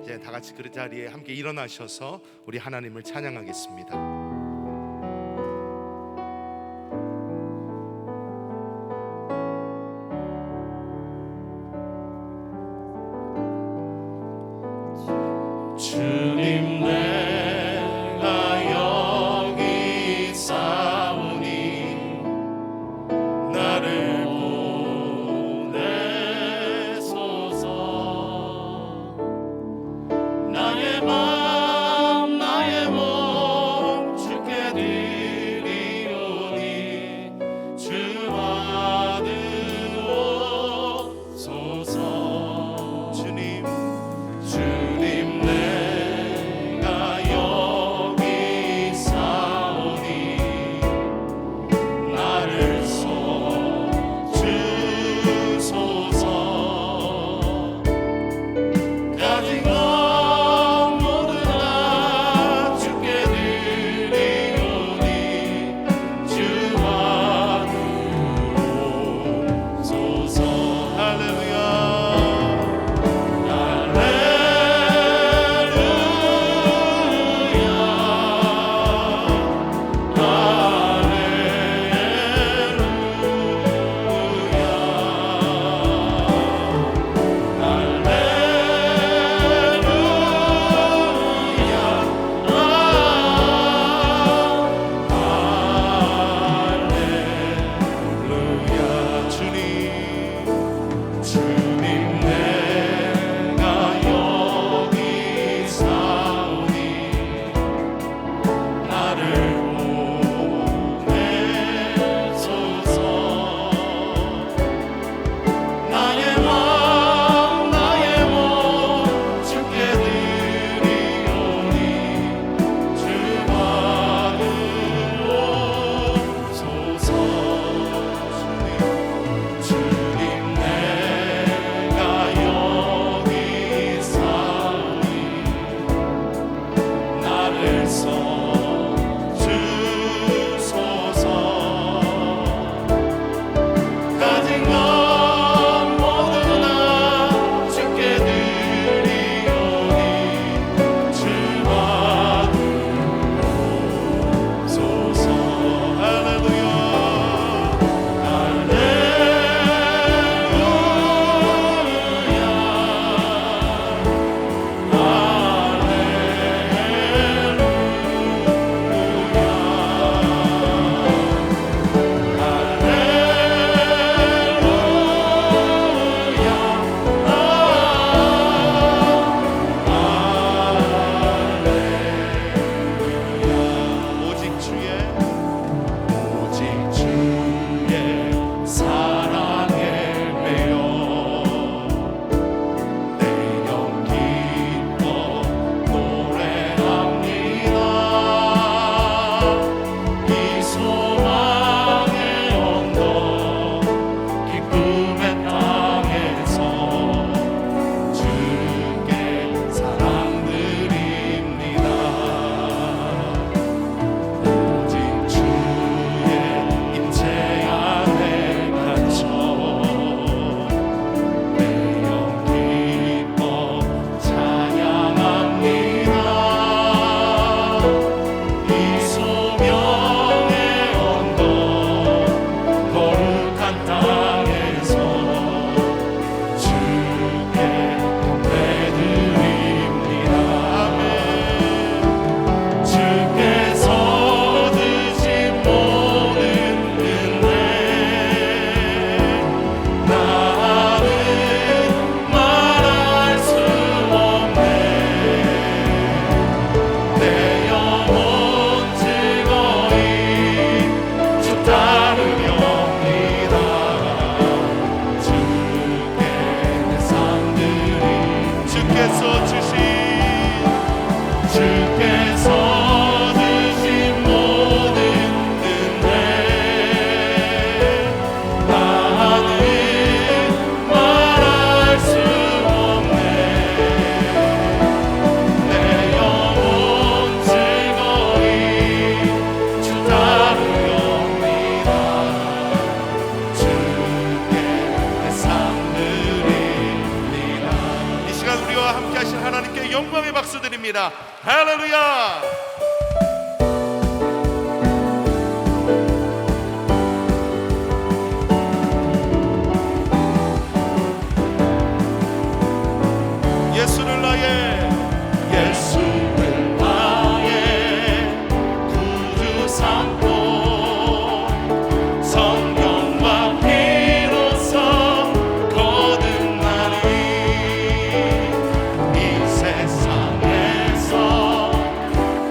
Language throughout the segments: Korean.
이제 다 같이 그 자리에 함께 일어나셔서 우리 하나님을 찬양하겠습니다. 주님 내가 여기 있사오니 나를 보내소서. 나의 마음 나의 몸 주께 드리오니 주 받으옵소서. 주님 내가 여기 있사오니 나를 써주소서. 가진 것 모두 다 주께 드리오니 주 받으옵소서. 할렐루야. 우리와 함께 하시는 함께 영광의 박수 드립니다. 할렐루야. 예수를 나의 구주 삼고 성령과 피로써 거듭나니 이 세상에서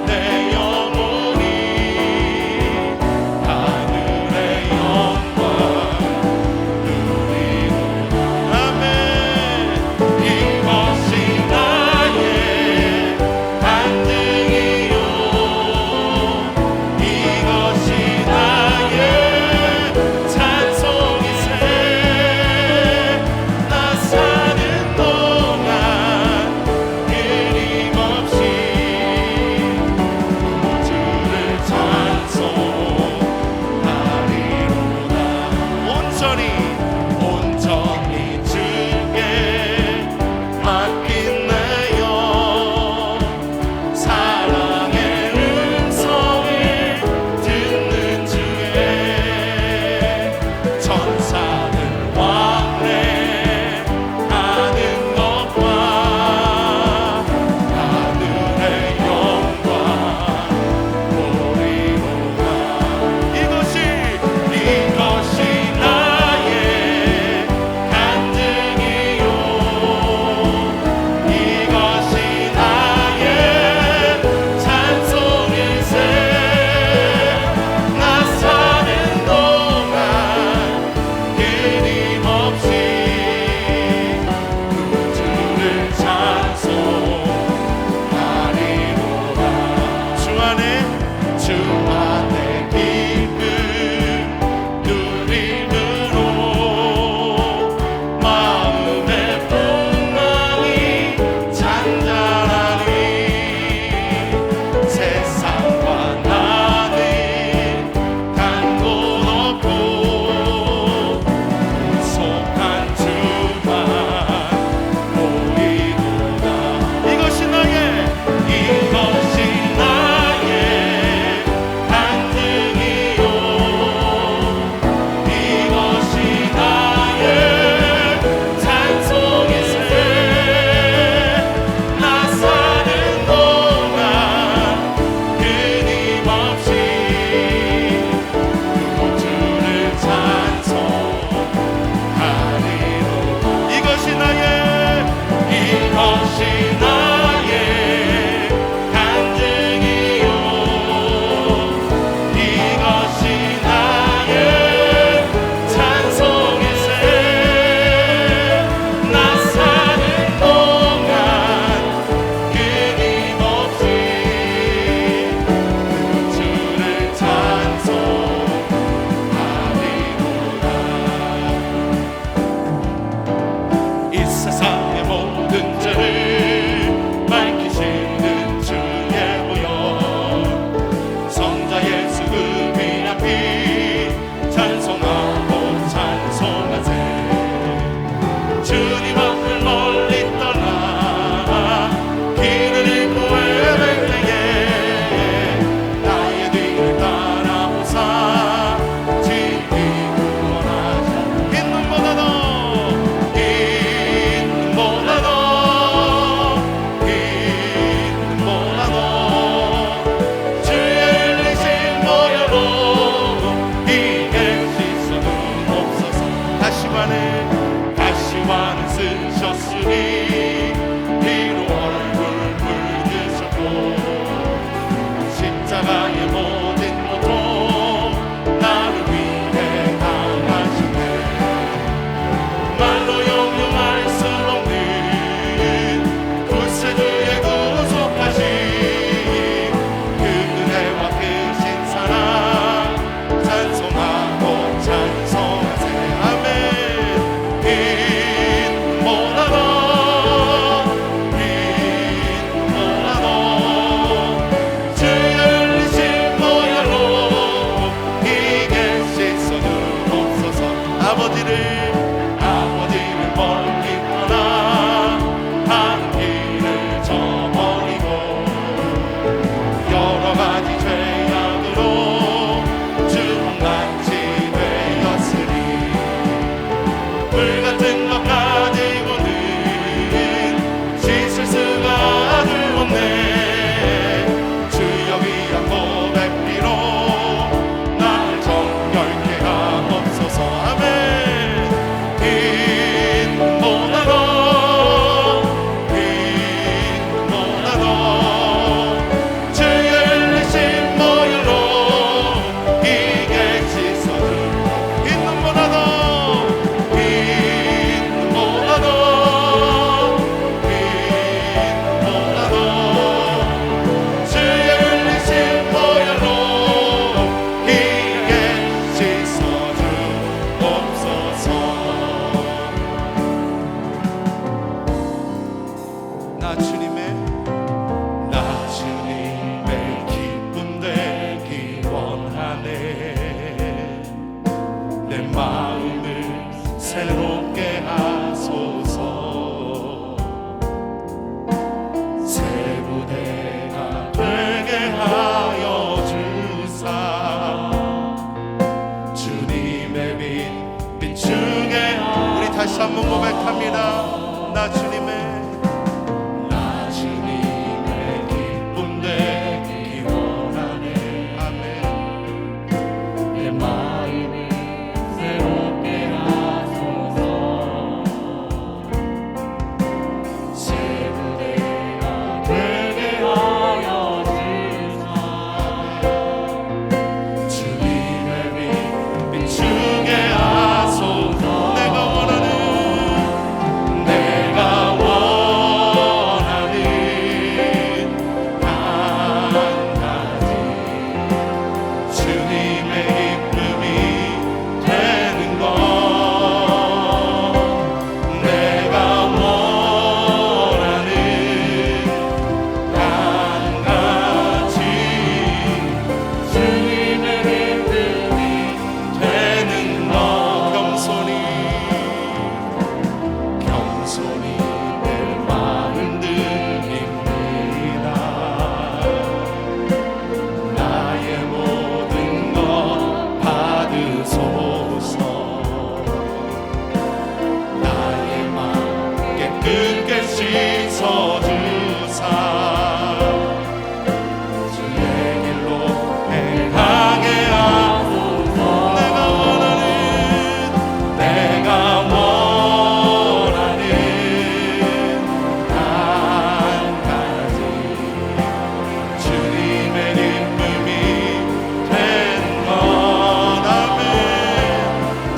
내 영혼이 하늘의 영광 누리노라. 아멘. 이것이 나의 주님의 나 주님의 기쁨 되기 원하네. 내 마음을 새롭게 하소서. 새 부대가 되게 하여 주사. 주님의 빛 비추게. 우리 다시 한번 고백합니다. 나 주님의 기쁨 되기 원하네. 아멘. 내 마음을 새롭게 하소서. 새 부대가 되게 하여 주사. 주님의 빛 비추게 하소서. 내가 원하는 한 가지 주님의 기쁨이 되는 것. 내가 원하는 한 가지 주님의 기쁨이 되는 것. 겸손히 내 마음 드립니다. 나의 모든 것 받으소서. 나의 맘 깨끗게 씻어주사. 주의 길로 행하게 하소서. 내가 원하는 한 가지 주님의 기쁨이 되는 것. 아멘.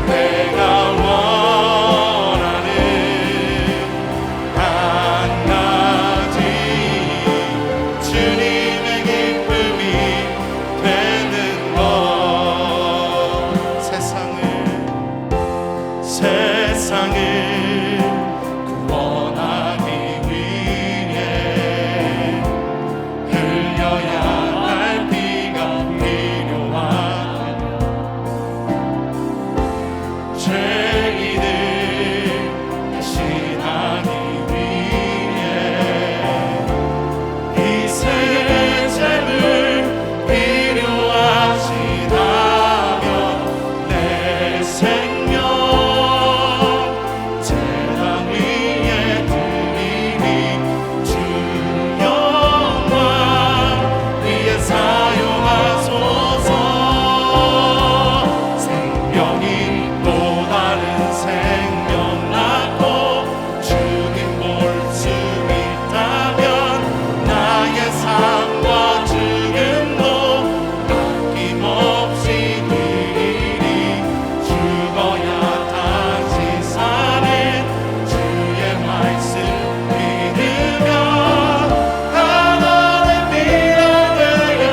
내가 원하는 한 가지 주님의 기쁨이 되는 것. 세상을 구원하기 위해 흘려야 할 피가 필요하며 죄인을 대신하기 위해 희생의 제물 필요하시다면 내 생명 제단 위에 드리니 주 영광 위에 사용하소서. 생명이 또 다른 생명 낳고 주님 볼 수 있다면 나의 삶과 죽음도 아낌없이 드리리. 죽어야 다시 사는 주의 말씀 믿으며 하나님 미라 되어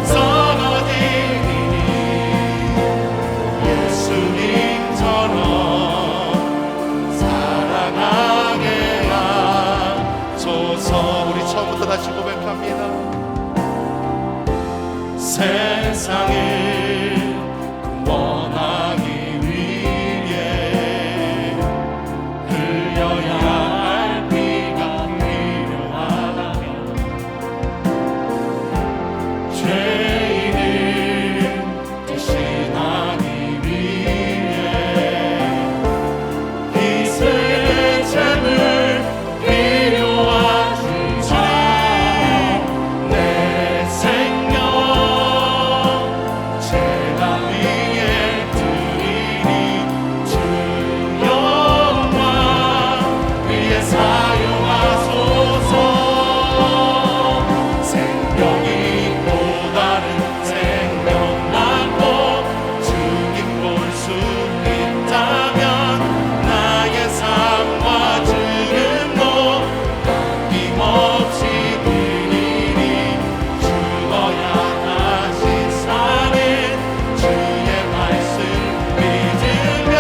서거지니 예수님처럼 살아가게 하소서. 우리 처음부터 다시 고백합니다. 세상을 구원하기 위해 흘려야 할 피가 필요하다면 죄인을 대신하기 위해 희생의 제물 필요하시다. 내 생명 제단 위에 드리니 주 영광 위에 사용하소서. 생명이 또 다른 생명 낳고 주님 볼 수 있다면 나의 삶과 죽음도 아낌없이 드리니. 죽어야 다시 사는 주의 말씀 믿으며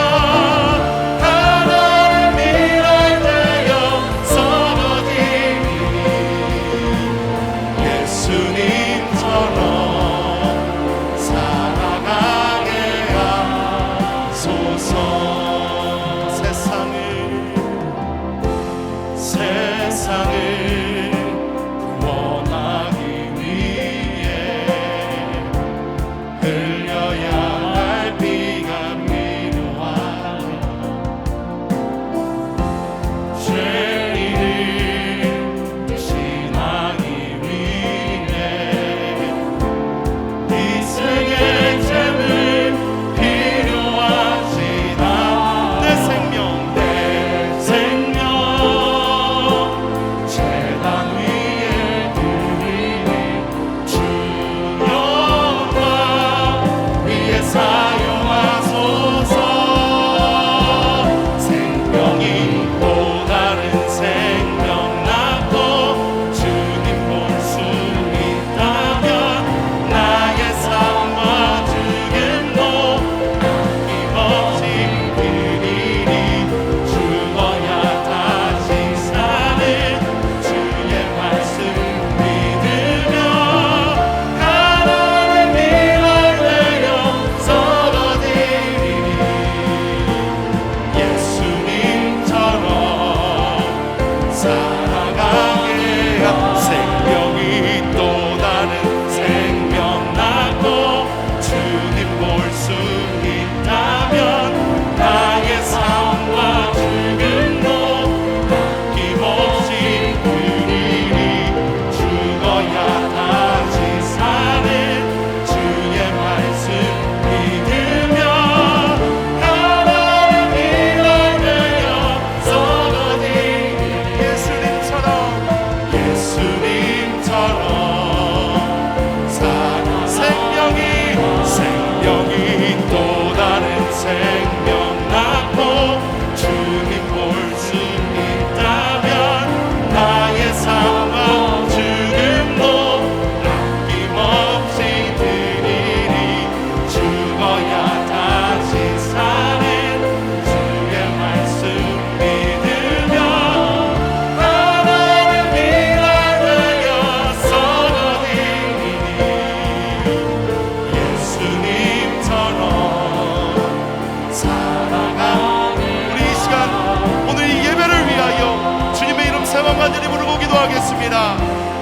하나님 미랄 되어 서거지니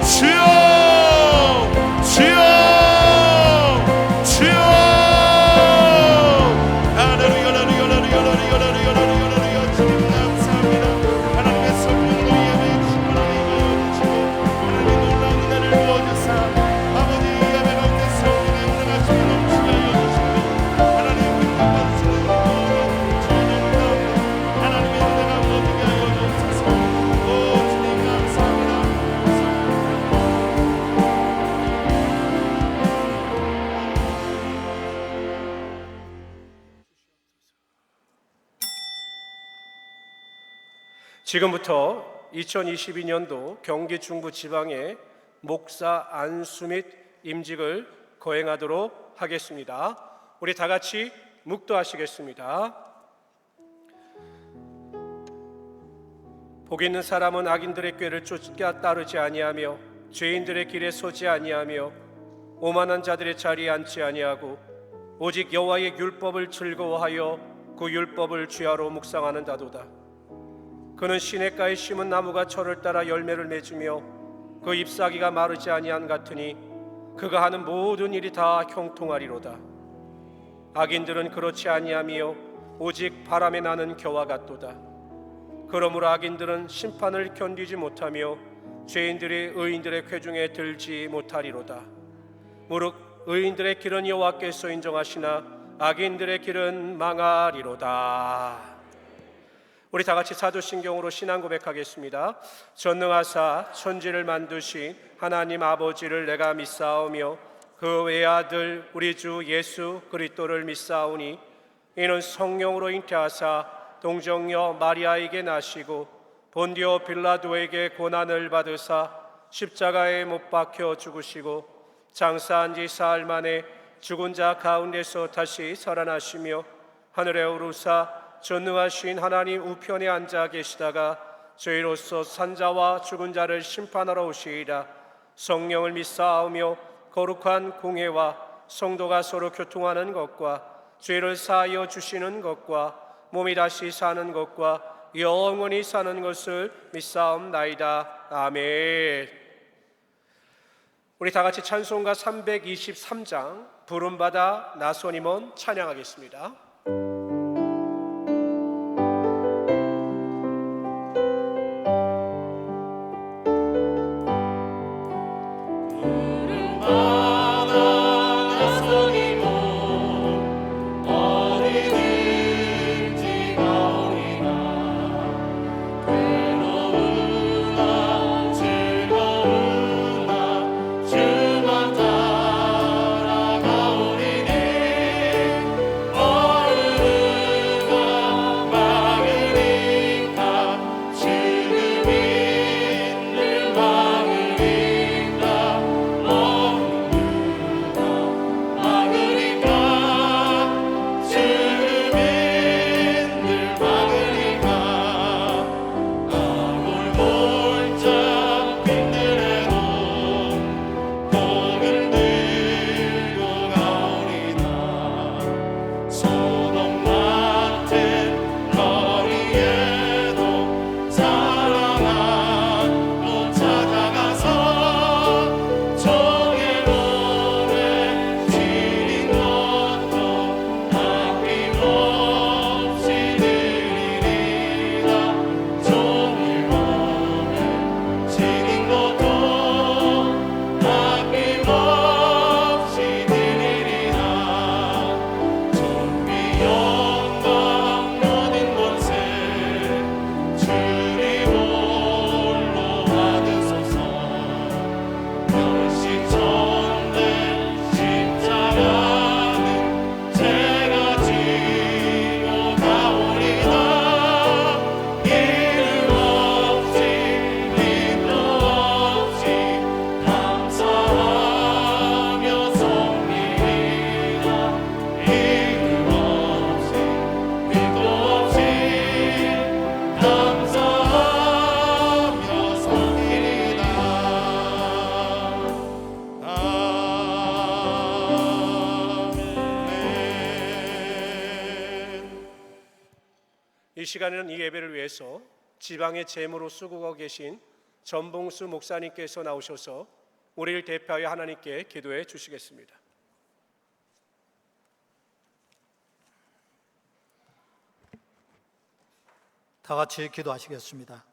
주여 주여 주여 할렐루야 할렐루야 할렐루야 할렐루야 할렐루야 주님 감사합니다. 하나님의 성령으로 예배 충만하게 임하여주시고 하나님의 놀라운 은혜를 부어주사 아버지 예배 가운데 성령의 은혜가 주님 넘치게 하여 주시고 하나님의 긍휼 받으시는 전쟁 가운데 하나님의 은혜가 부어지게 하여 주옵소서. 오 주님 감사합니다. 지금부터 2022년도 경기 중부 지방의 목사 안수 및 임직을 거행하도록 하겠습니다. 우리 다 같이 묵도하시겠습니다. 복 있는 사람은 악인들의 꾀를 쫓아 따르지 아니하며 죄인들의 길에 서지 아니하며 오만한 자들의 자리에 앉지 아니하고 오직 여호와의 율법을 즐거워하여 그 율법을 주야로 묵상하는다도다. 그는 시냇가에 심은 나무가 철을 따라 열매를 맺으며 그 잎사귀가 마르지 아니한 같으니 그가 하는 모든 일이 다 형통하리로다. 악인들은 그렇지 아니하며 오직 바람에 나는 겨와 같도다. 그러므로 악인들은 심판을 견디지 못하며 죄인들이 의인들의 쾌중에 들지 못하리로다. 무릇 의인들의 길은 여호와께서 인정하시나 악인들의 길은 망하리로다. 우리 다 같이 사도신경으로 신앙 고백하겠습니다. 전능하사 천지를 만드신 하나님 아버지를 내가 믿사오며 그 외아들 우리 주 예수 그리스도를 믿사오니 이는 성령으로 잉태하사 동정녀 마리아에게 나시고 본디오 빌라도에게 고난을 받으사 십자가에 못 박혀 죽으시고 장사한 지 사흘 만에 죽은 자 가운데서 다시 살아나시며 하늘에 오르사 전능하신 하나님 우편에 앉아 계시다가 저희로서 산자와 죽은 자를 심판하러 오시리라. 성령을 믿사오며 거룩한 공회와 성도가 서로 교통하는 것과 죄를 사하여 주시는 것과 몸이 다시 사는 것과 영원히 사는 것을 믿사옵나이다. 아멘. 우리 다 같이 찬송가 323장 부름받아 나손 임원 찬양하겠습니다. 이 시간에는 이 예배를 위해서 지방의 제무로 쓰고 계신 전봉수 목사님께서 나오셔서 우리를 대표하여 하나님께 기도해 주시겠습니다. 다 같이 기도하시겠습니다.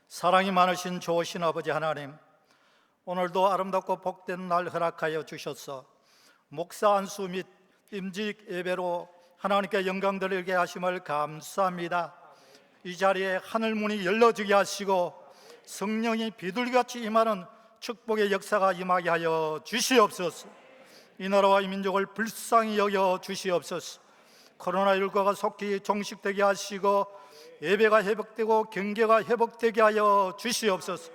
사랑이 많으신 좋으신 아버지 하나님, 오늘도 아름답고 복된 날 허락하여 주셔서 목사 안수 및 임직 예배로 하나님께 영광 드리게 하심을 감사합니다. 이 자리에 하늘문이 열려지게 하시고 성령이 비둘기같이 임하는 축복의 역사가 임하게 하여 주시옵소서. 이 나라와 이 민족을 불쌍히 여겨 주시옵소서. 코로나19가 속히 종식되게 하시고 예배가 회복되고 경계가 회복되게 하여 주시옵소서.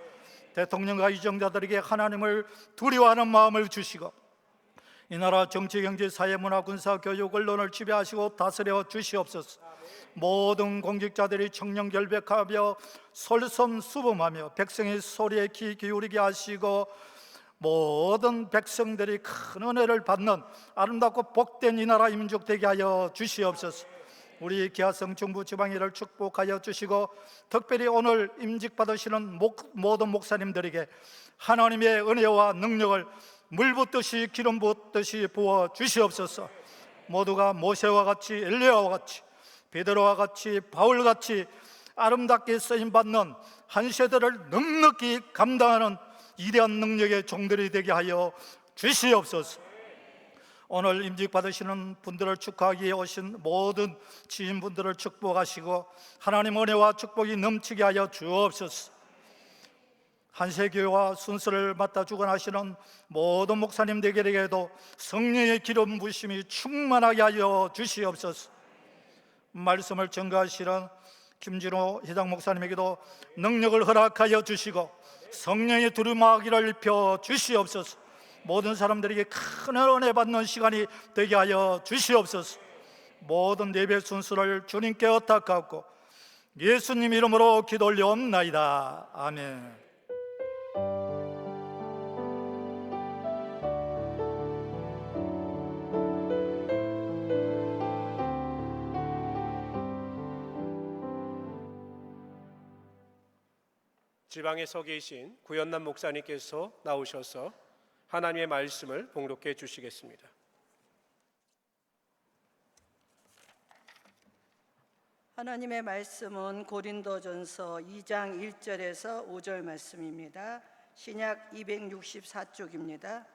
대통령과 이정자들에게 하나님을 두려워하는 마음을 주시고 이 나라 정치, 경제, 사회, 문화, 군사, 교육, 언론을 지배하시고 다스려 주시옵소서. 모든 공직자들이 청렴결백하며 솔선수범하며 백성의 소리에 귀 기울이게 하시고 모든 백성들이 큰 은혜를 받는 아름답고 복된 이 나라 이 민족 되게 하여 주시옵소서. 우리 기아성 중부 지방의를 축복하여 주시고 특별히 오늘 임직 받으시는 모든 목사님들에게 하나님의 은혜와 능력을 물 붓듯이 기름 붓듯이 부어 주시옵소서. 모두가 모세와 같이 엘리야와 같이 베드로와 같이 바울같이 아름답게 쓰임받는 한 세대를 넉넉히 감당하는 위대한 능력의 종들이 되게 하여 주시옵소서. 오늘 임직 받으시는 분들을 축하하기 위해 오신 모든 지인분들을 축복하시고 하나님 은혜와 축복이 넘치게 하여 주옵소서. 한세교회와 순서를 맡아 주관하시는 모든 목사님들에게도 성령의 기름 부심이 충만하게 하여 주시옵소서. 말씀을 전가하시는 김진호 회장 목사님에게도 능력을 허락하여 주시고 성령의 두루마기를 입혀 주시옵소서. 모든 사람들에게 큰 은혜 받는 시간이 되게 하여 주시옵소서. 모든 예배 순서를 주님께 의탁하고 예수님 이름으로 기도 올려옵나이다. 아멘. 지방에 서 계신 구연남 목사님께서 나오셔서 하나님의 말씀을 봉독해 주시겠습니다. 하나님의 말씀은 고린도전서 2장 1절에서 5절 말씀입니다. 신약 264쪽입니다.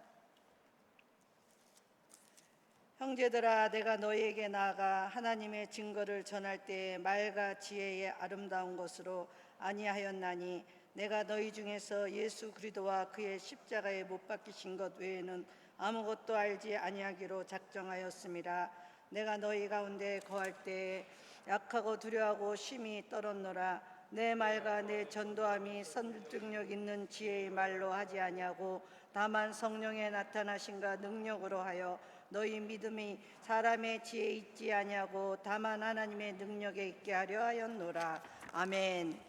형제들아, 내가 너희에게 나아가 하나님의 증거를 전할 때에 말과 지혜의 아름다운 것으로 아니하였나니 내가 너희 중에서 예수 그리스도와 그의 십자가에 못 박히신 것 외에는 아무것도 알지 아니하기로 작정하였습니다. 내가 너희 가운데 거할 때에 약하고 두려워하고 심히 떨었노라. 내 말과 내 전도함이 설득력 있는 지혜의 말로 하지 아니하고 다만 성령의 나타나심과 능력으로 하여 너희 믿음이 사람의 지혜에 있지 아니하고 다만 하나님의 능력에 있게 하려 하였노라. 아멘.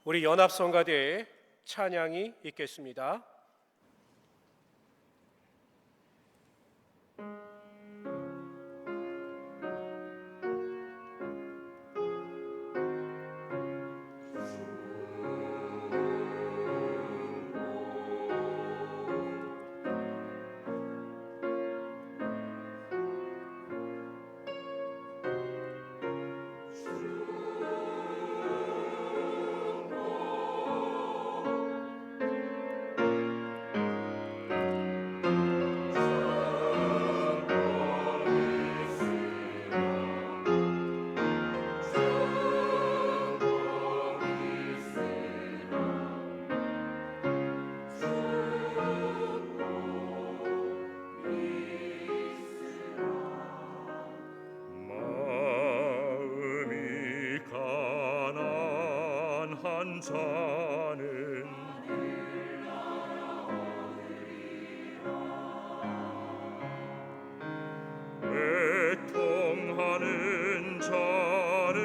우리 연합성가대에 찬양이 있겠습니다. 자는 애통하는 자는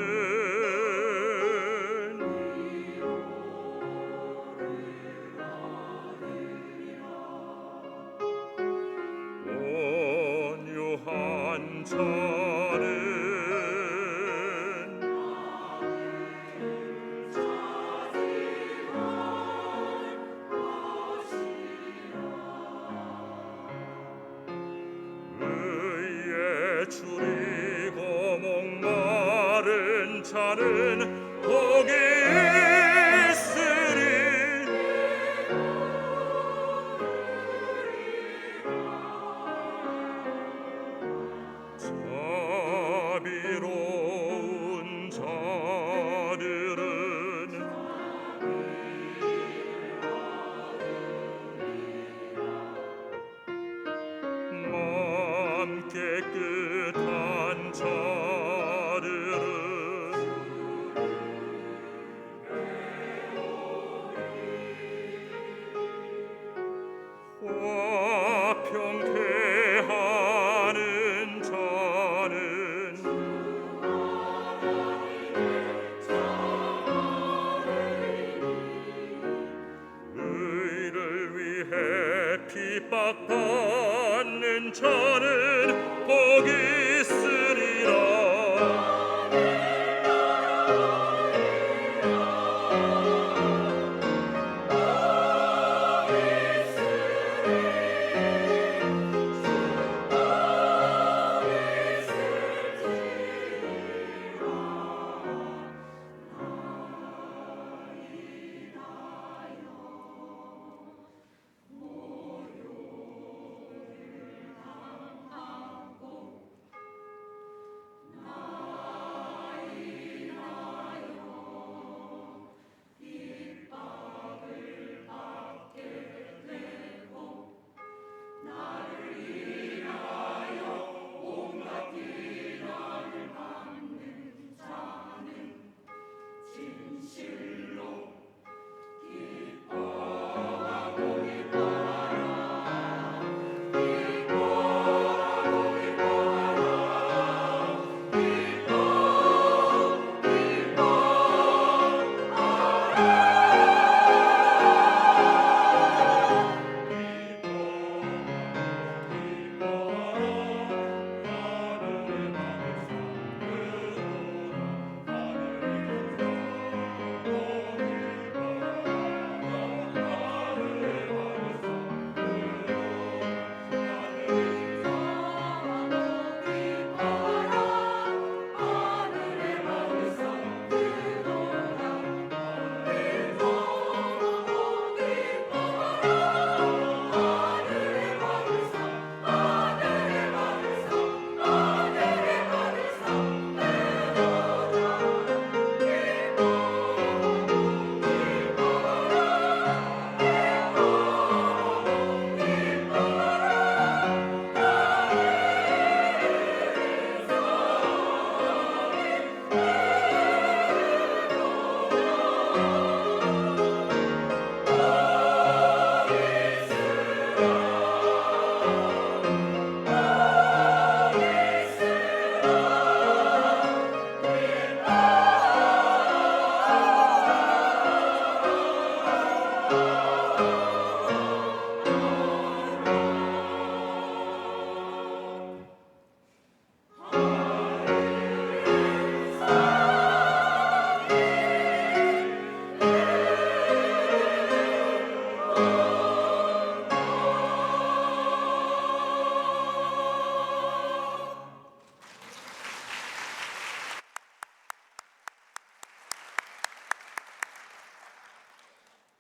온유한 자는 화평케하는 자는 의를 위해 핍박받는 자는 복이 있으리라.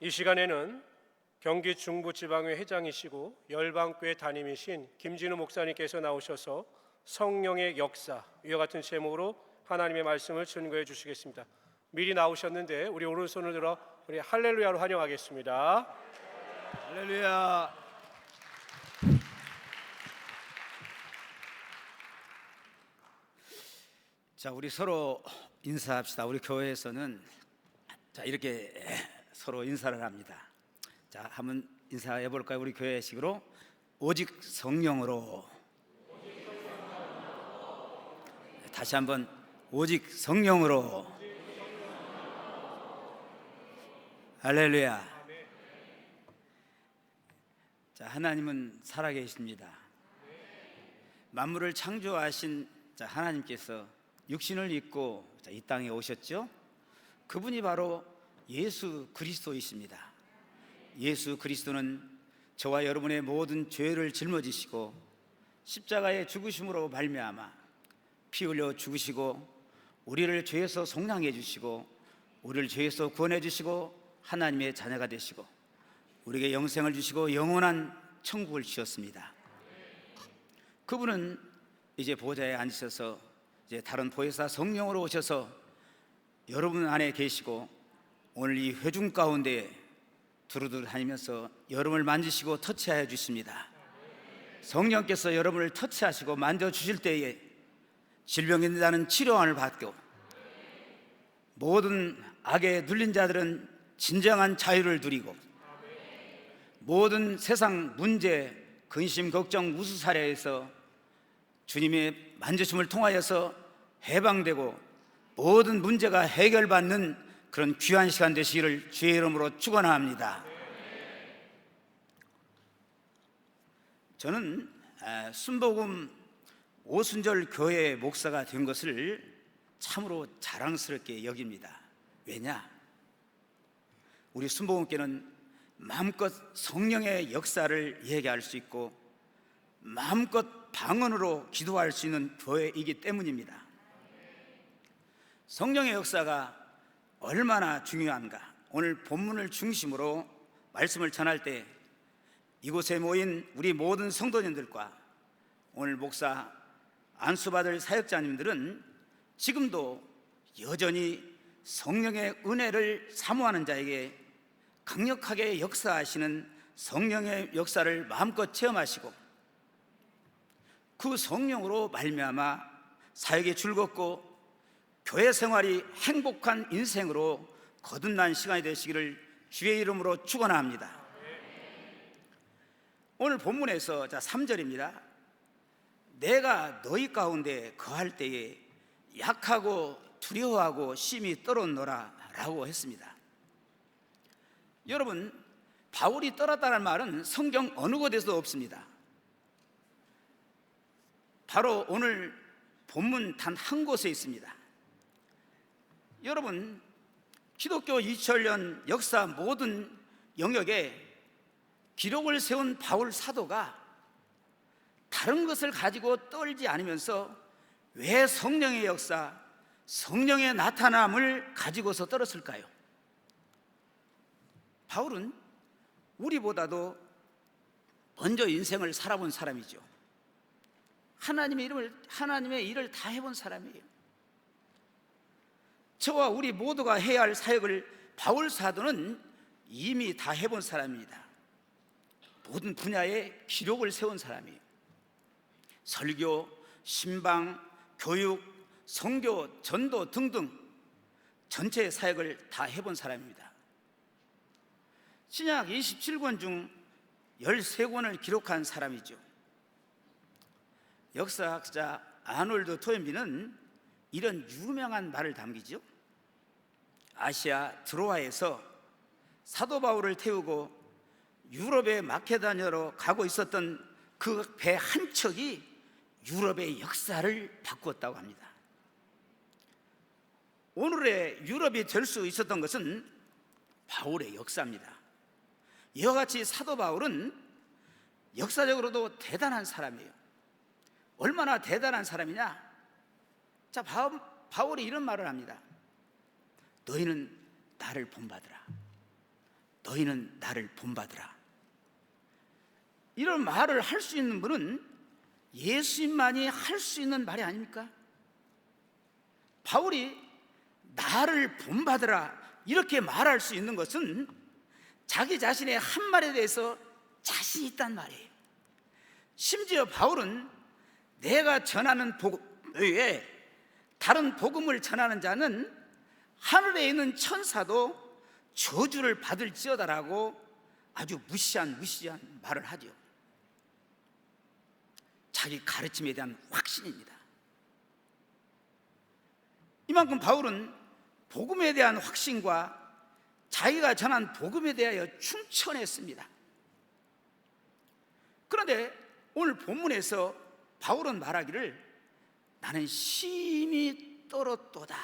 이 시간에는 경기 중부지방회 회장이시고 열방교회 담임이신 김진우 목사님께서 나오셔서 성령의 역사 이와 같은 제목으로 하나님의 말씀을 증거해 주시겠습니다. 미리 나오셨는데 우리 오른손을 들어 우리 할렐루야로 환영하겠습니다. 할렐루야. 자, 우리 서로 인사합시다. 우리 교회에서는 자, 이렇게 서로 인사를 합니다. 자, 한번 인사해 볼까요? 우리 교회식으로 오직 성령으로. 다시 한번 오직 성령으로. 할렐루야. 자, 하나님은 살아계십니다. 만물을 창조하신 자, 하나님께서 육신을 입고 이 땅에 오셨죠. 그분이 바로 예수 그리스도이십니다. 예수 그리스도는 저와 여러분의 모든 죄를 짊어지시고 십자가의 죽으심으로 말미암아 피 흘려 죽으시고 우리를 죄에서 속량해 주시고 우리를 죄에서 구원해 주시고 하나님의 자녀가 되시고 우리에게 영생을 주시고 영원한 천국을 주셨습니다. 그분은 이제 보좌에 앉으셔서 이제 다른 보혜사 성령으로 오셔서 여러분 안에 계시고 오늘 이 회중 가운데 두루두루 다니면서 여러분을 만지시고 터치하여 주십니다. 성령께서 여러분을 터치하시고 만져주실 때에 질병이 있는 치료함을 받고 모든 악에 눌린 자들은 진정한 자유를 누리고 모든 세상 문제, 근심, 걱정, 우수사례에서 주님의 만지심을 통하여서 해방되고 모든 문제가 해결받는 그런 귀한 시간 되시기를 주의 이름으로 축원합니다. 저는 순복음 오순절 교회 목사가 된 것을 참으로 자랑스럽게 여깁니다. 왜냐? 우리 순복음교회는 마음껏 성령의 역사를 얘기할 수 있고 마음껏 방언으로 기도할 수 있는 교회이기 때문입니다. 성령의 역사가 얼마나 중요한가? 오늘 본문을 중심으로 말씀을 전할 때 이곳에 모인 우리 모든 성도님들과 오늘 목사 안수받을 사역자님들은 지금도 여전히 성령의 은혜를 사모하는 자에게 강력하게 역사하시는 성령의 역사를 마음껏 체험하시고 그 성령으로 말미암아 사역이 즐겁고 교회 생활이 행복한 인생으로 거듭난 시간이 되시기를 주의 이름으로 축원합니다. 오늘 본문에서 3절입니다. 내가 너희 가운데 거할 때에 약하고 두려워하고 심히 떨었노라 라고 했습니다. 여러분, 바울이 떨었다는 말은 성경 어느 곳에서도 없습니다. 바로 오늘 본문 단 한 곳에 있습니다. 여러분, 기독교 2000년 역사 모든 영역에 기록을 세운 바울 사도가 다른 것을 가지고 떨지 않으면서 왜 성령의 역사, 성령의 나타남을 가지고서 떨었을까요? 바울은 우리보다도 먼저 인생을 살아본 사람이죠. 하나님의 일을 다 해본 사람이에요. 저와 우리 모두가 해야 할 사역을 바울 사도는 이미 다 해본 사람입니다. 모든 분야에 기록을 세운 사람이에요. 설교, 신방, 교육, 선교, 전도 등등 전체 사역을 다 해본 사람입니다. 신약 27권 중 13권을 기록한 사람이죠. 역사학자 아놀드 토인비는 이런 유명한 말을 남기죠. 아시아 드로아에서 사도 바울을 태우고 유럽의 마케도니아로 가고 있었던 그 배 한 척이 유럽의 역사를 바꾸었다고 합니다. 오늘의 유럽이 될 수 있었던 것은 바울의 역사입니다. 이와 같이 사도 바울은 역사적으로도 대단한 사람이에요. 얼마나 대단한 사람이냐? 자, 바울이 이런 말을 합니다. 너희는 나를 본받으라. 너희는 나를 본받으라. 이런 말을 할 수 있는 분은 예수님만이 할 수 있는 말이 아닙니까? 바울이 나를 본받으라 이렇게 말할 수 있는 것은 자기 자신의 한 말에 대해서 자신이 있단 말이에요. 심지어 바울은 내가 전하는 복음 외에 다른 복음을 전하는 자는 하늘에 있는 천사도 저주를 받을지어다라고 아주 무시한 말을 하죠. 자기 가르침에 대한 확신입니다. 이만큼 바울은 복음에 대한 확신과 자기가 전한 복음에 대하여 충천했습니다. 그런데 오늘 본문에서 바울은 말하기를 나는 심히 떨었도다.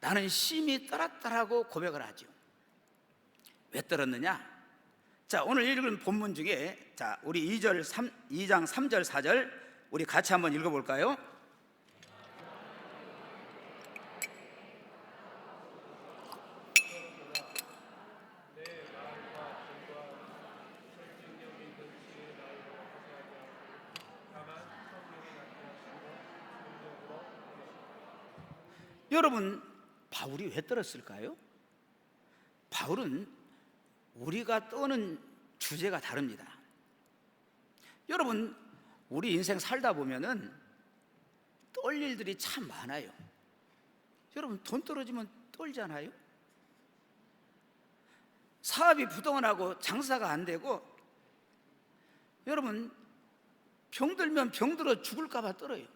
나는 심히 떨었다라고 고백을 하죠. 왜 떨었느냐? 자, 오늘 읽은 본문 중에 우리 2장 3절 4절 우리 같이 한번 읽어볼까요? 여러분, 바울이 왜 떨었을까요? 바울은 우리가 떠는 주제가 다릅니다. 여러분, 우리 인생 살다 보면은 떨 일들이 참 많아요. 여러분, 돈 떨어지면 떨잖아요. 사업이 부도나고 장사가 안 되고, 여러분 병들면 병들어 죽을까 봐 떨어요.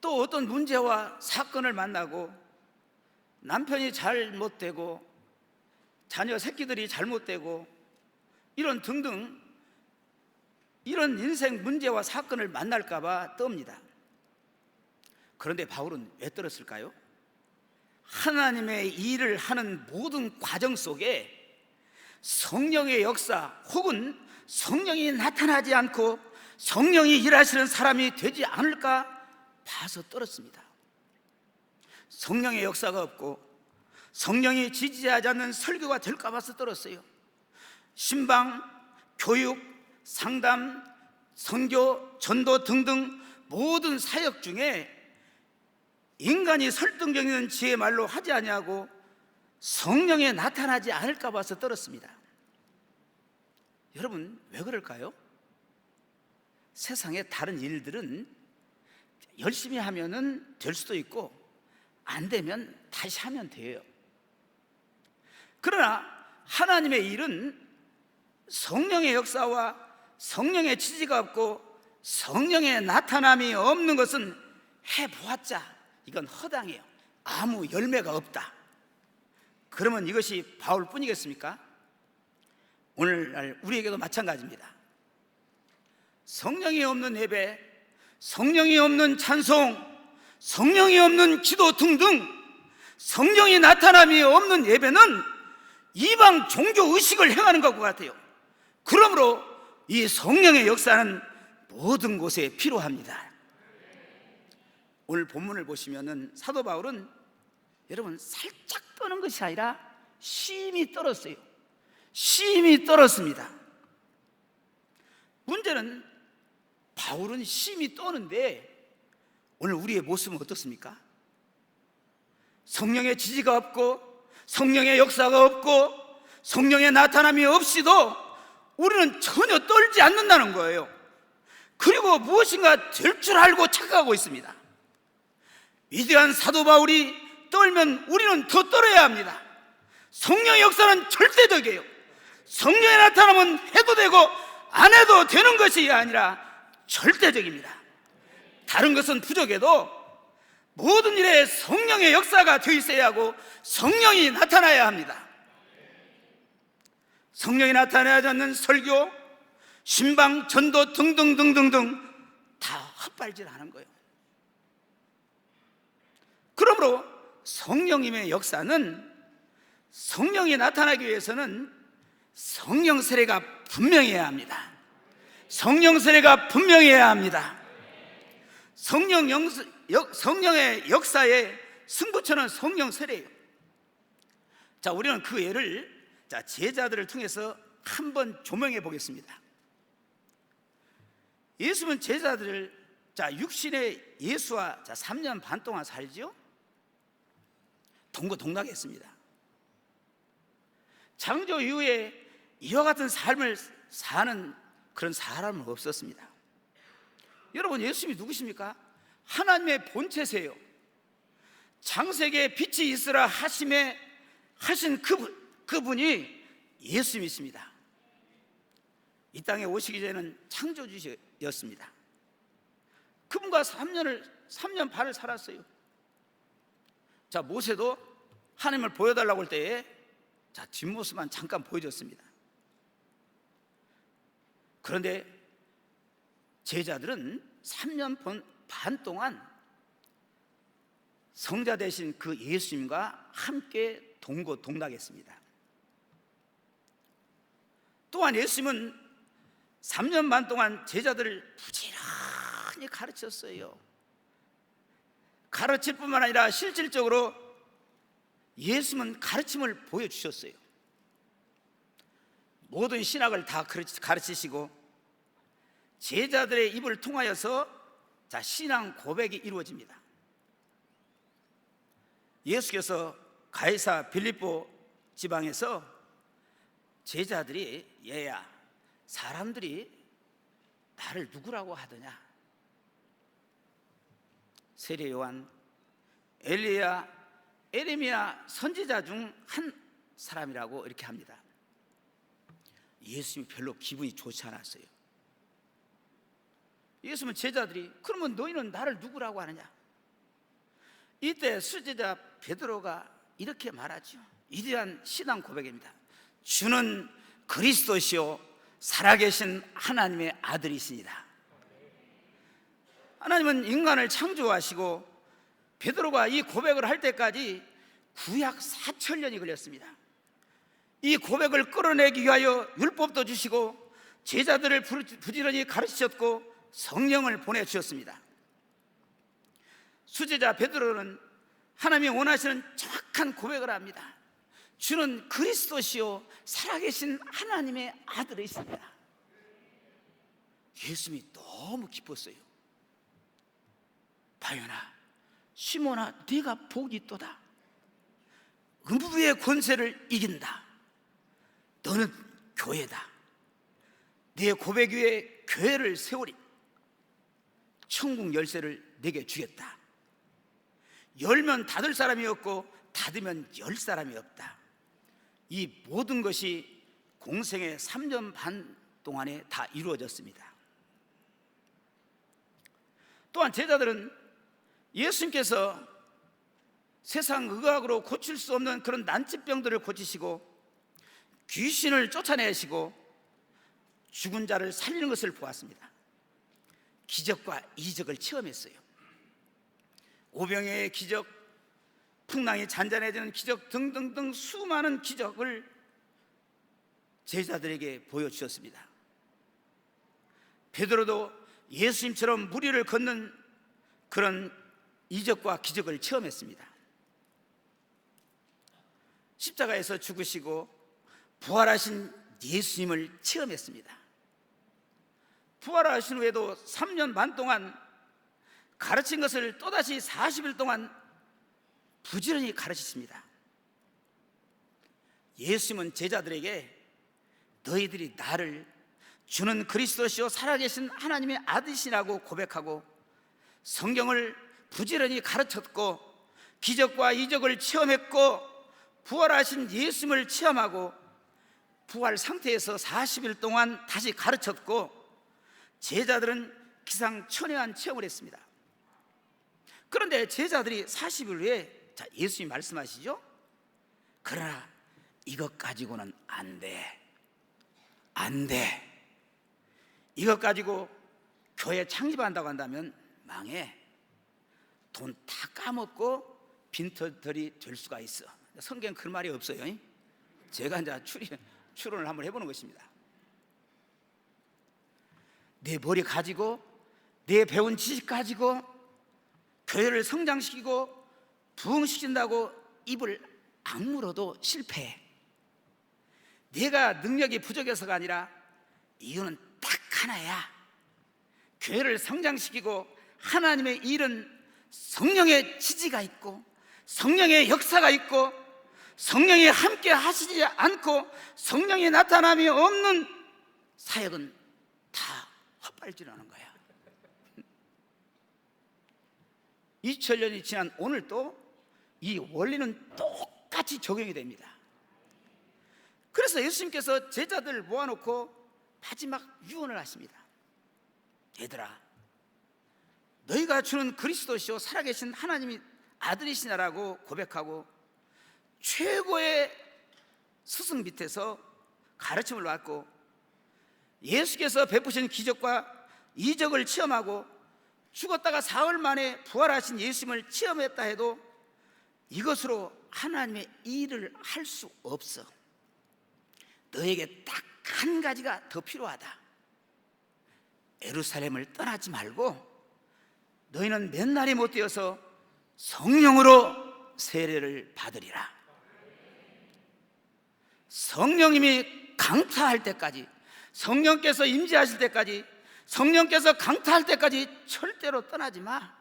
또 어떤 문제와 사건을 만나고 남편이 잘못되고 자녀 새끼들이 잘못되고 이런 등등 이런 인생 문제와 사건을 만날까 봐 떱니다. 그런데 바울은 왜 떨었을까요? 하나님의 일을 하는 모든 과정 속에 성령의 역사 혹은 성령이 나타나지 않고 성령이 일하시는 사람이 되지 않을까 봐서 떨었습니다. 성령의 역사가 없고 성령이 지지하지 않는 설교가 될까 봐서 떨었어요. 신방, 교육, 상담, 선교, 전도 등등 모든 사역 중에 인간이 설득력 있는 지혜 말로 하지 아니하고 성령에 나타나지 않을까 봐서 떨었습니다. 여러분 왜 그럴까요? 세상의 다른 일들은 열심히 하면은 될 수도 있고 안 되면 다시 하면 돼요. 그러나 하나님의 일은 성령의 역사와 성령의 지지가 없고 성령의 나타남이 없는 것은 해보았자 이건 허당해요. 아무 열매가 없다. 그러면 이것이 바울뿐이겠습니까? 오늘날 우리에게도 마찬가지입니다. 성령이 없는 예배, 성령이 없는 찬송, 성령이 없는 기도 등등 성령이 나타남이 없는 예배는 이방 종교 의식을 행하는 것과 같아요. 그러므로 이 성령의 역사는 모든 곳에 필요합니다. 오늘 본문을 보시면은 사도 바울은 여러분 살짝 떠는 것이 아니라 심히 떨었어요. 심히 떨었습니다. 문제는 바울은 심히 떠는데 오늘 우리의 모습은 어떻습니까? 성령의 지지가 없고 성령의 역사가 없고 성령의 나타남이 없이도 우리는 전혀 떨지 않는다는 거예요. 그리고 무엇인가 될 줄 알고 착각하고 있습니다. 위대한 사도 바울이 떨면 우리는 더 떨어야 합니다. 성령의 역사는 절대적이에요. 성령의 나타남은 해도 되고 안 해도 되는 것이 아니라 절대적입니다. 다른 것은 부족해도 모든 일에 성령의 역사가 되어 있어야 하고 성령이 나타나야 합니다. 성령이 나타나지 않는 설교, 신방, 전도 등등등등등 다 헛발질하는 거예요. 그러므로 성령님의 역사는 성령이 나타나기 위해서는 성령 세례가 분명해야 합니다. 성령 세례가 분명해야 합니다. 성령의 역사의 승부처는 성령 세례예요. 자, 우리는 그 예를 제자들을 통해서 한번 조명해 보겠습니다. 예수는 제자들을 육신의 예수와 3년 반 동안 살죠. 동고동락했습니다. 창조 이후에 이와 같은 삶을 사는 그런 사람은 없었습니다. 여러분 예수님이 누구십니까? 하나님의 본체세요. 창세기에 빛이 있으라 하신 그분이 예수님이십니다. 이 땅에 오시기 전에는 창조주였습니다. 그분과 3년 반을 살았어요. 모세도 하나님을 보여달라고 할 때에 뒷모습만 잠깐 보여줬습니다. 그런데 제자들은 3년 반 동안 성자 되신 그 예수님과 함께 동고동락했습니다. 또한 예수님은 3년 반 동안 제자들을 부지런히 가르쳤어요. 가르칠 뿐만 아니라 실질적으로 예수님은 가르침을 보여주셨어요. 모든 신학을 다 가르치시고 제자들의 입을 통하여서 신앙 고백이 이루어집니다. 예수께서 가이사 빌립보 지방에서 제자들이 얘야 사람들이 나를 누구라고 하더냐? 세례 요한, 엘리야, 에레미야 선지자 중 사람이라고 이렇게 합니다. 예수님이 별로 기분이 좋지 않았어요. 예수님은 제자들이 그러면 너희는 나를 누구라고 하느냐? 이때 수제자 베드로가 이렇게 말하죠. 위대한 신앙 고백입니다. 주는 그리스도시요 살아계신 하나님의 아들이십니다. 하나님은 인간을 창조하시고 베드로가 이 고백을 할 때까지 구약 4,000년이 걸렸습니다. 이 고백을 끌어내기 위하여 율법도 주시고 제자들을 부지런히 가르치셨고 성령을 보내주셨습니다. 수제자 베드로는 하나님이 원하시는 정확한 고백을 합니다. 주는 그리스도시요 살아계신 하나님의 아들이십니다. 예수님이 너무 기뻤어요. 바요나 시몬아 네가 복이 있도다. 음부의 권세를 이긴다. 너는 교회다. 네 고백 위에 교회를 세우리. 천국 열쇠를 내게 주겠다. 열면 닫을 사람이 없고 닫으면 열 사람이 없다. 이 모든 것이 공생의 3년 반 동안에 다 이루어졌습니다. 또한 제자들은 예수님께서 세상 의학으로 고칠 수 없는 그런 난치병들을 고치시고 귀신을 쫓아내시고 죽은 자를 살리는 것을 보았습니다. 기적과 이적을 체험했어요. 오병이의 기적, 풍랑이 잔잔해지는 기적 등등등 수많은 기적을 제자들에게 보여주셨습니다. 베드로도 예수님처럼 무리를 걷는 그런 이적과 기적을 체험했습니다. 십자가에서 죽으시고 부활하신 예수님을 체험했습니다. 부활하신 후에도 3년 반 동안 가르친 것을 또다시 40일 동안 부지런히 가르치십니다. 예수님은 제자들에게 너희들이 나를 주는 그리스도시요 살아계신 하나님의 아들이시라고 고백하고 성경을 부지런히 가르쳤고 기적과 이적을 체험했고 부활하신 예수님을 체험하고 부활 상태에서 40일 동안 다시 가르쳤고 제자들은 기상천외한 체험을 했습니다. 그런데 제자들이 40일 후에 예수님이 말씀하시죠. 그러나 이것 가지고는 안 돼. 이것 가지고 교회 창립한다고 한다면 망해. 돈 다 까먹고 빈털터리 될 수가 있어. 성경 그 말이 없어요. 제가 이제 추론을 한번 해보는 것입니다. 내 머리 가지고 내 배운 지식 가지고 교회를 성장시키고 부흥시킨다고 입을 악물어도 실패해. 내가 능력이 부족해서가 아니라 이유는 딱 하나야. 교회를 성장시키고 하나님의 일은 성령의 지지가 있고 성령의 역사가 있고 성령이 함께 하시지 않고 성령의 나타남이 없는 사역은 다 헛발질하는 거야. 2000년이 지난 오늘도 이 원리는 똑같이 적용이 됩니다. 그래서 예수님께서 제자들을 모아놓고 마지막 유언을 하십니다. 얘들아, 너희가 주는 그리스도시요 살아계신 하나님이 아들이시냐라고 고백하고 최고의 스승 밑에서 가르침을 받고 예수께서 베푸신 기적과 이적을 체험하고 죽었다가 사흘 만에 부활하신 예수님을 체험했다 해도 이것으로 하나님의 일을 할 수 없어. 너에게 딱 한 가지가 더 필요하다. 예루살렘을 떠나지 말고 너희는 몇 날이 못 되어서 성령으로 세례를 받으리라. 성령님이 강타할 때까지, 성령께서 임재하실 때까지, 성령께서 강타할 때까지 절대로 떠나지 마.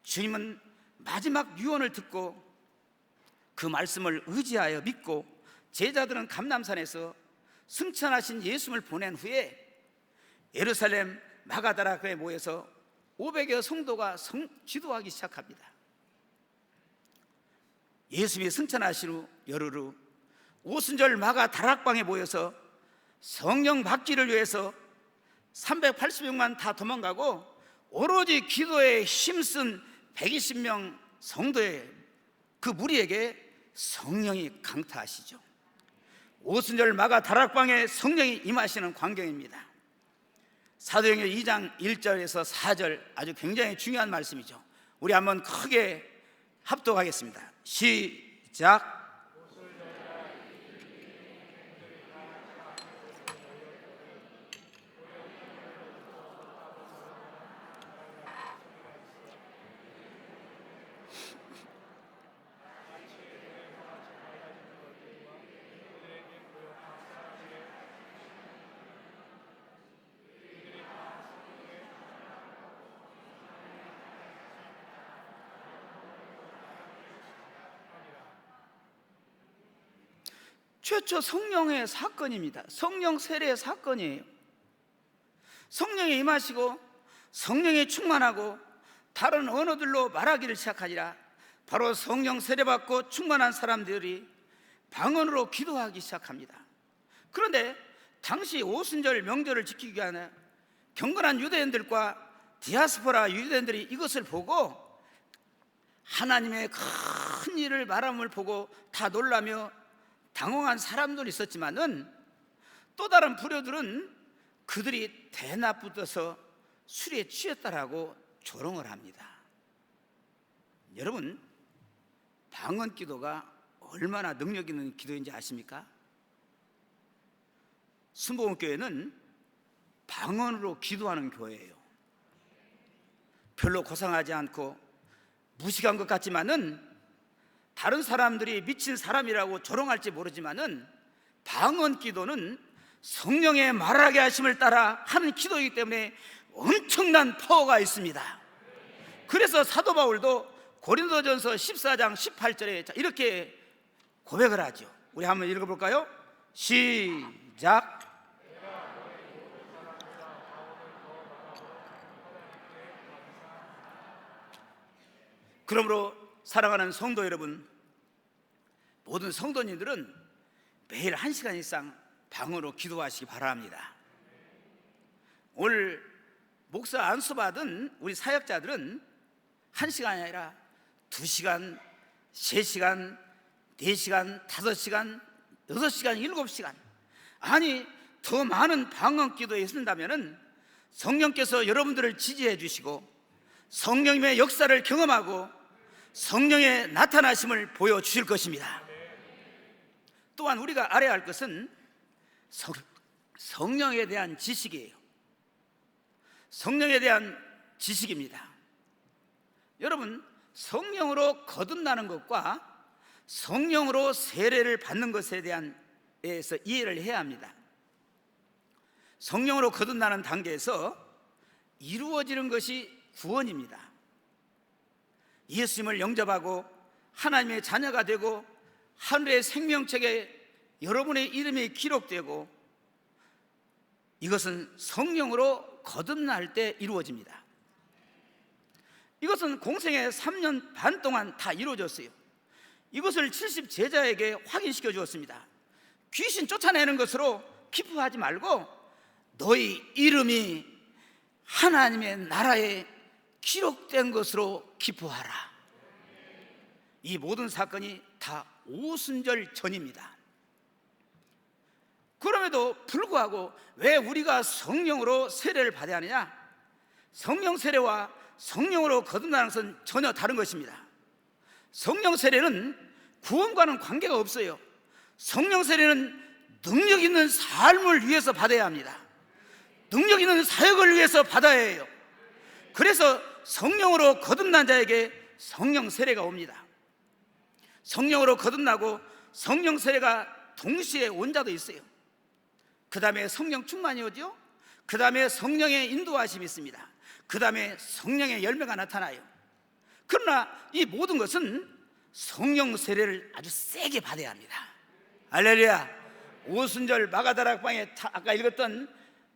주님은 마지막 유언을 듣고 그 말씀을 의지하여 믿고 제자들은 감람산에서 승천하신 예수님을 보낸 후에 예루살렘 마가다라에 모여서 500여 성도가 기도하기 시작합니다. 예수님이 승천하신 후 열흘 후 오순절 마가 다락방에 모여서 성령 받기를 위해서 380명만 다 도망가고 오로지 기도에 힘쓴 120명 성도의 그 무리에게 성령이 강타하시죠. 오순절 마가 다락방에 성령이 임하시는 광경입니다. 사도행전 2장 1절에서 4절 아주 굉장히 중요한 말씀이죠. 우리 한번 크게 합독하겠습니다. 시작. 최초 성령의 사건입니다. 성령 세례의 사건이에요. 성령이 임하시고 성령이 충만하고 다른 언어들로 말하기를 시작하니라. 바로 성령 세례받고 충만한 사람들이 방언으로 기도하기 시작합니다. 그런데 당시 오순절 명절을 지키기 위한 경건한 유대인들과 디아스포라 유대인들이 이것을 보고 하나님의 큰 일을 말함을 보고 다 놀라며 당황한 사람도 있었지만은 또 다른 부류들은 그들이 대낮부터서 술에 취했다라고 조롱을 합니다. 여러분, 방언 기도가 얼마나 능력 있는 기도인지 아십니까? 순복음교회는 방언으로 기도하는 교회예요. 별로 고상하지 않고 무식한 것 같지만은 다른 사람들이 미친 사람이라고 조롱할지 모르지만은 방언 기도는 성령의 말하게 하심을 따라 하는 기도이기 때문에 엄청난 파워가 있습니다. 그래서 사도 바울도 고린도전서 14장 18절에 이렇게 고백을 하죠. 우리 한번 읽어볼까요? 시작. 그러므로 사랑하는 성도 여러분, 모든 성도님들은 매일 1시간 이상 방언으로 기도하시기 바랍니다. 오늘 목사 안수 받은 우리 사역자들은 1시간이 아니라 2시간, 3시간, 4시간, 5시간, 6시간, 7시간, 아니 더 많은 방언 기도에 쓴다면 성령께서 여러분들을 지지해 주시고 성령님의 역사를 경험하고 성령의 나타나심을 보여주실 것입니다. 또한 우리가 알아야 할 것은 성령에 대한 지식이에요. 성령에 대한 지식입니다. 여러분, 성령으로 거듭나는 것과 성령으로 세례를 받는 것에 대해서 이해를 해야 합니다. 성령으로 거듭나는 단계에서 이루어지는 것이 구원입니다. 예수님을 영접하고 하나님의 자녀가 되고 하늘의 생명책에 여러분의 이름이 기록되고, 이것은 성령으로 거듭날 때 이루어집니다. 이것은 공생의 3년 반 동안 다 이루어졌어요. 이것을 70 제자에게 확인시켜 주었습니다. 귀신 쫓아내는 것으로 기뻐하지 말고 너희 이름이 하나님의 나라에 기록된 것으로 기뻐하라. 이 모든 사건이 다 오순절 전입니다. 그럼에도 불구하고 왜 우리가 성령으로 세례를 받아야 하느냐? 성령 세례와 성령으로 거듭나는 것은 전혀 다른 것입니다. 성령 세례는 구원과는 관계가 없어요. 성령 세례는 능력 있는 삶을 위해서 받아야 합니다. 능력 있는 사역을 위해서 받아야 해요. 그래서 성령으로 거듭난 자에게 성령 세례가 옵니다. 성령으로 거듭나고 성령 세례가 동시에 온 자도 있어요. 그 다음에 성령 충만이 오죠. 그 다음에 성령의 인도하심이 있습니다. 그 다음에 성령의 열매가 나타나요. 그러나 이 모든 것은 성령 세례를 아주 세게 받아야 합니다. 할렐루야. 오순절 마가다락방에 아까 읽었던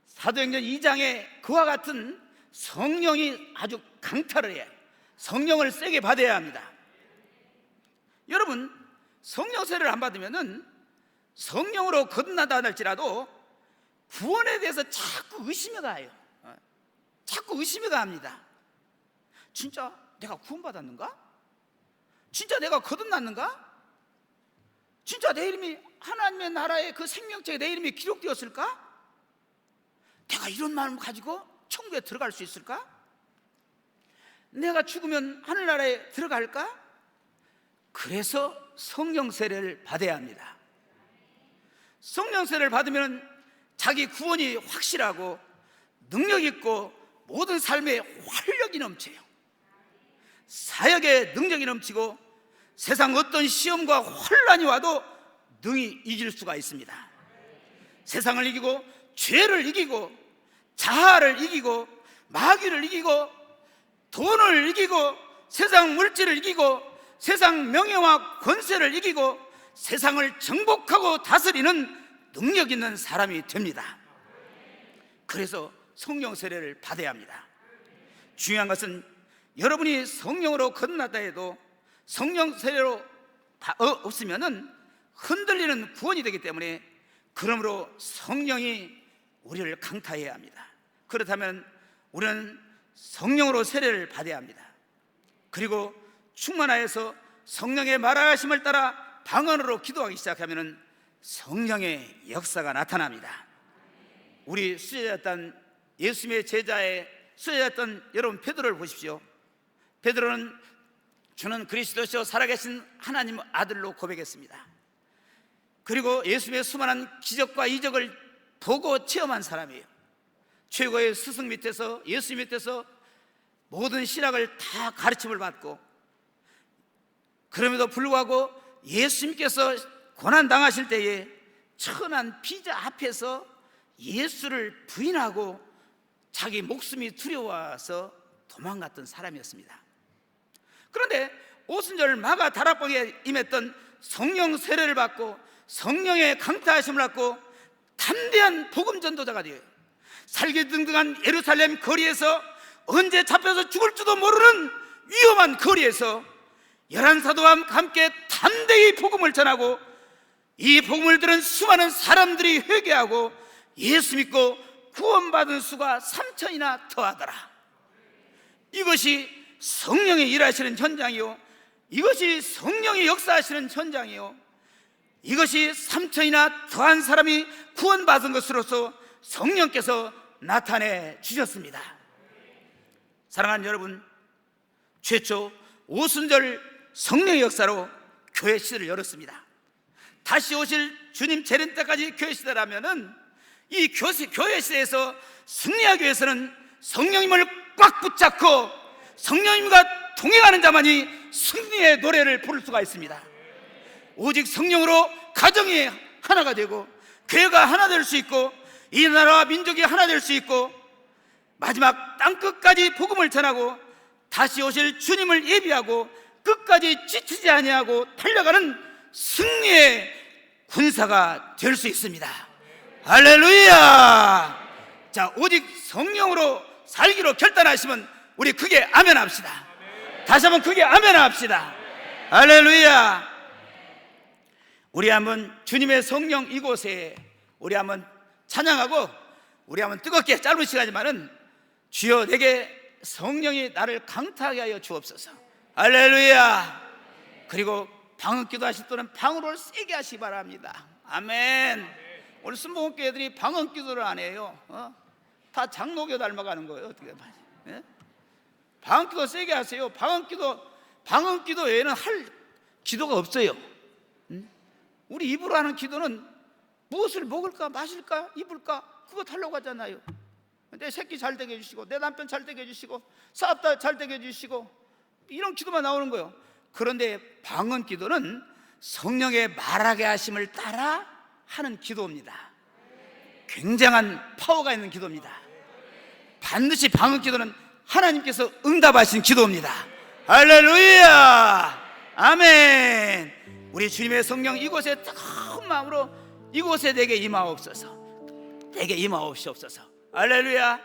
사도행전 2장에 그와 같은 성령이 아주 강탈을 해야 해요. 성령을 세게 받아야 합니다. 여러분, 성령 세례를 안 받으면은 성령으로 거듭나다 할지라도 구원에 대해서 자꾸 의심이 가요. 자꾸 의심이 갑니다. 진짜 내가 구원받았는가? 진짜 내가 거듭났는가? 진짜 내 이름이 하나님의 나라의 그 생명책에 내 이름이 기록되었을까? 내가 이런 마음을 가지고 천국에 들어갈 수 있을까? 내가 죽으면 하늘나라에 들어갈까? 그래서 성령 세례를 받아야 합니다. 성령 세례를 받으면 자기 구원이 확실하고 능력 있고 모든 삶에 활력이 넘쳐요. 사역에 능력이 넘치고 세상 어떤 시험과 혼란이 와도 능히 이길 수가 있습니다. 세상을 이기고 죄를 이기고 자아를 이기고 마귀를 이기고 돈을 이기고 세상 물질을 이기고 세상 명예와 권세를 이기고 세상을 정복하고 다스리는 능력 있는 사람이 됩니다. 그래서 성령 세례를 받아야 합니다. 중요한 것은 여러분이 성령으로 거듭났다 해도 성령 세례로 없으면은 흔들리는 구원이 되기 때문에, 그러므로 성령이 우리를 강타해야 합니다. 그렇다면 우리는 성령으로 세례를 받아야 합니다. 그리고 충만하여서 성령의 말하심을 따라 방언으로 기도하기 시작하면 성령의 역사가 나타납니다. 우리 수제자였던 예수님의 제자의 수제자였던 여러분 베드로를 보십시오. 베드로는 주는 그리스도시요 살아계신 하나님 아들로 고백했습니다. 그리고 예수님의 수많은 기적과 이적을 보고 체험한 사람이에요. 최고의 스승 밑에서, 예수님 밑에서 모든 신학을 다 가르침을 받고, 그럼에도 불구하고 예수님께서 고난당하실 때에 천한 피자 앞에서 예수를 부인하고 자기 목숨이 두려워서 도망갔던 사람이었습니다. 그런데 오순절 마가 다락방에 임했던 성령 세례를 받고 성령의 강타하심을 받고 담대한 복음 전도자가 되어요. 살기등등한 예루살렘 거리에서 언제 잡혀서 죽을지도 모르는 위험한 거리에서 11사도와 함께 담대히 복음을 전하고, 이 복음을 들은 수많은 사람들이 회개하고 예수 믿고 구원받은 수가 3천이나 더하더라. 이것이 성령이 일하시는 현장이요, 이것이 성령이 역사하시는 현장이요, 이것이 3천이나 더한 사람이 구원받은 것으로서 성령께서 나타내 주셨습니다. 사랑하는 여러분, 최초 오순절 성령의 역사로 교회 시대를 열었습니다. 다시 오실 주님 재림 때까지 교회 시대라면은 이 교회 시대에서 승리하기 위해서는 성령님을 꽉 붙잡고 성령님과 동행하는 자만이 승리의 노래를 부를 수가 있습니다. 오직 성령으로 가정이 하나가 되고 교회가 하나 될 수 있고 이 나라와 민족이 하나 될 수 있고 마지막 땅끝까지 복음을 전하고 다시 오실 주님을 예비하고 끝까지 지치지 아니하고 달려가는 승리의 군사가 될 수 있습니다. 할렐루야! 자, 오직 성령으로 살기로 결단하시면 우리 크게 아멘 합시다. 다시 한번 크게 아멘 합시다. 할렐루야! 우리 한번 주님의 성령 이곳에 우리 한번 찬양하고 우리 한번 뜨겁게 짧은 시간이지만은 주여 내게 성령이 나를 강타하게 하여 주옵소서. 할렐루야! 그리고 방언기도 하실 때는 방언을 세게 하시기 바랍니다. 아멘. 오늘 순복음교회들이 방언기도를 안 해요. 다 장로교 닮아가는 거예요. 어떻게 봐요? 예? 방언기도 세게 하세요. 방언기도 외에는 할 기도가 없어요. 우리 입으로 하는 기도는 무엇을 먹을까 마실까 입을까 그거 하려고 하잖아요. 내 새끼 잘 되게 해주시고 내 남편 잘 되게 해주시고 사업다 잘 되게 해주시고 이런 기도만 나오는 거예요. 그런데 방언 기도는 성령의 말하게 하심을 따라 하는 기도입니다. 굉장한 파워가 있는 기도입니다. 반드시 방언 기도는 하나님께서 응답하신 기도입니다. 할렐루야! 아멘. 우리 주님의 성령 이곳에 뜨거운 마음으로 이곳에 내게 임하옵소서. 내게 임하옵시옵소서. 할렐루야.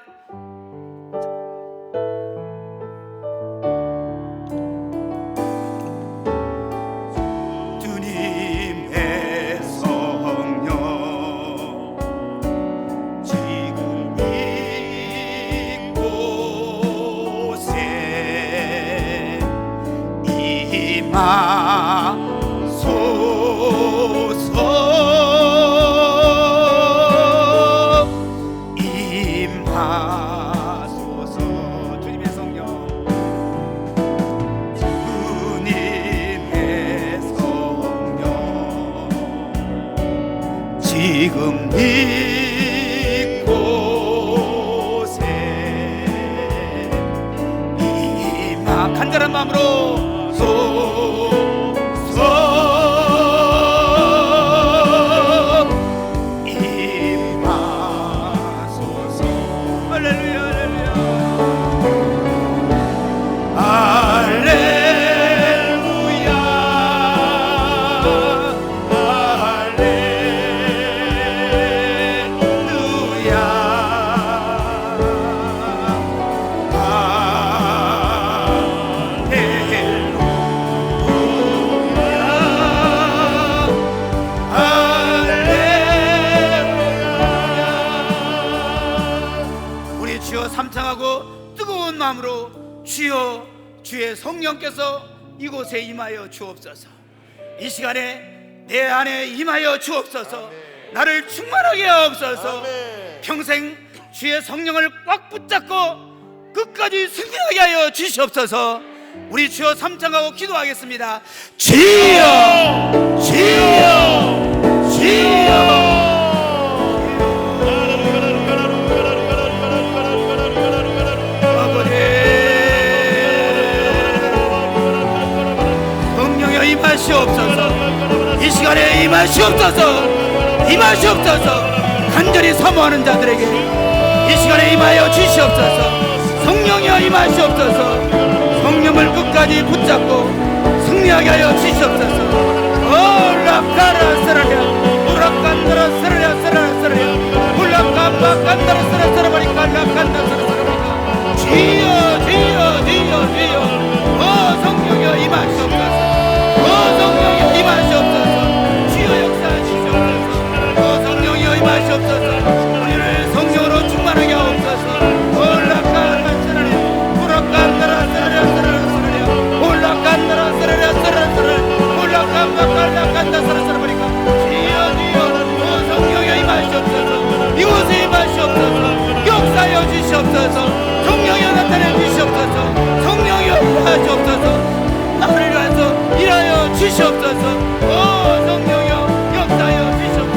주님의 성령 지금 이곳에 임하 간절한 마음으로 소서 임하소서. 할렐루야 할렐루야 우리 주여 삼창하고 뜨거운 마음으로 주여 주의 성령께서 이곳에 임하여 주옵소서. 이 시간에 내 안에 임하여 주옵소서. 나를 충만하게 하옵소서. 평생 주의 성령을 꽉 붙잡고 끝까지 승리하게 하여 주시옵소서. 우리 주여 삼창하고 기도하겠습니다. 주여 주여 주여. 임하시옵소서. 이 시간에 임하시옵소서. 임하시옵소서. 간절히 사모하는 자들에게 이 시간에 임하여 주시옵소서. 성령이여 임하시옵소서. 성령을 끝까지 붙잡고 승리하게 하여 주시옵소서. 올라가라 쓰라랴 오락간다라 쓰라랴 쓰라랴 쓰라랴 올라간다라 쓰라랴 쓰라랴 간다 쓰라랴 주여 주여 주여 주여. 성령이여 임하시옵소서. 성령이여 임하시옵소서. 주여 역사하시옵소서. 성령이여 임하시옵소서. 우리를 성령으로 충만하게 하옵소서. 올라간다라 쓰라랴 오락간다라 쓰라랴 쓰라랴 쓰라랴 올라간다라 쓰라랴 쓰라랴 쓰라랴 올라간다 쓰라랴 쓰라랴 주여 주여. 성령이여 임하시옵소서. 이곳에 임하시옵소서. 역사하여 주시옵소서. 성령이여 나타내 주시옵소서. 성령이여 임하시옵소서. 나를 위해서 일하여 주시옵소서. 성령이여 역사하여 주시옵소서.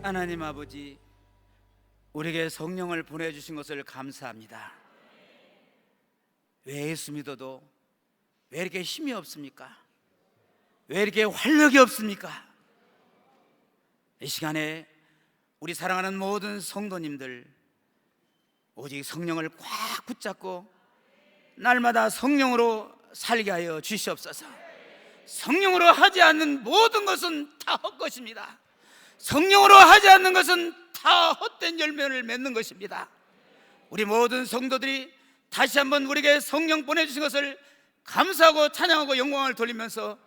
하나님 아버지, 우리에게 성령을 보내주신 것을 감사합니다. 왜 예수 믿어도 왜 이렇게 힘이 없습니까? 왜 이렇게 활력이 없습니까? 이 시간에 우리 사랑하는 모든 성도님들 오직 성령을 꽉 붙잡고 날마다 성령으로 살게 하여 주시옵소서. 성령으로 하지 않는 모든 것은 다 헛것입니다. 성령으로 하지 않는 것은 다 헛된 열매를 맺는 것입니다. 우리 모든 성도들이 다시 한번 우리에게 성령 보내주신 것을 감사하고 찬양하고 영광을 돌리면서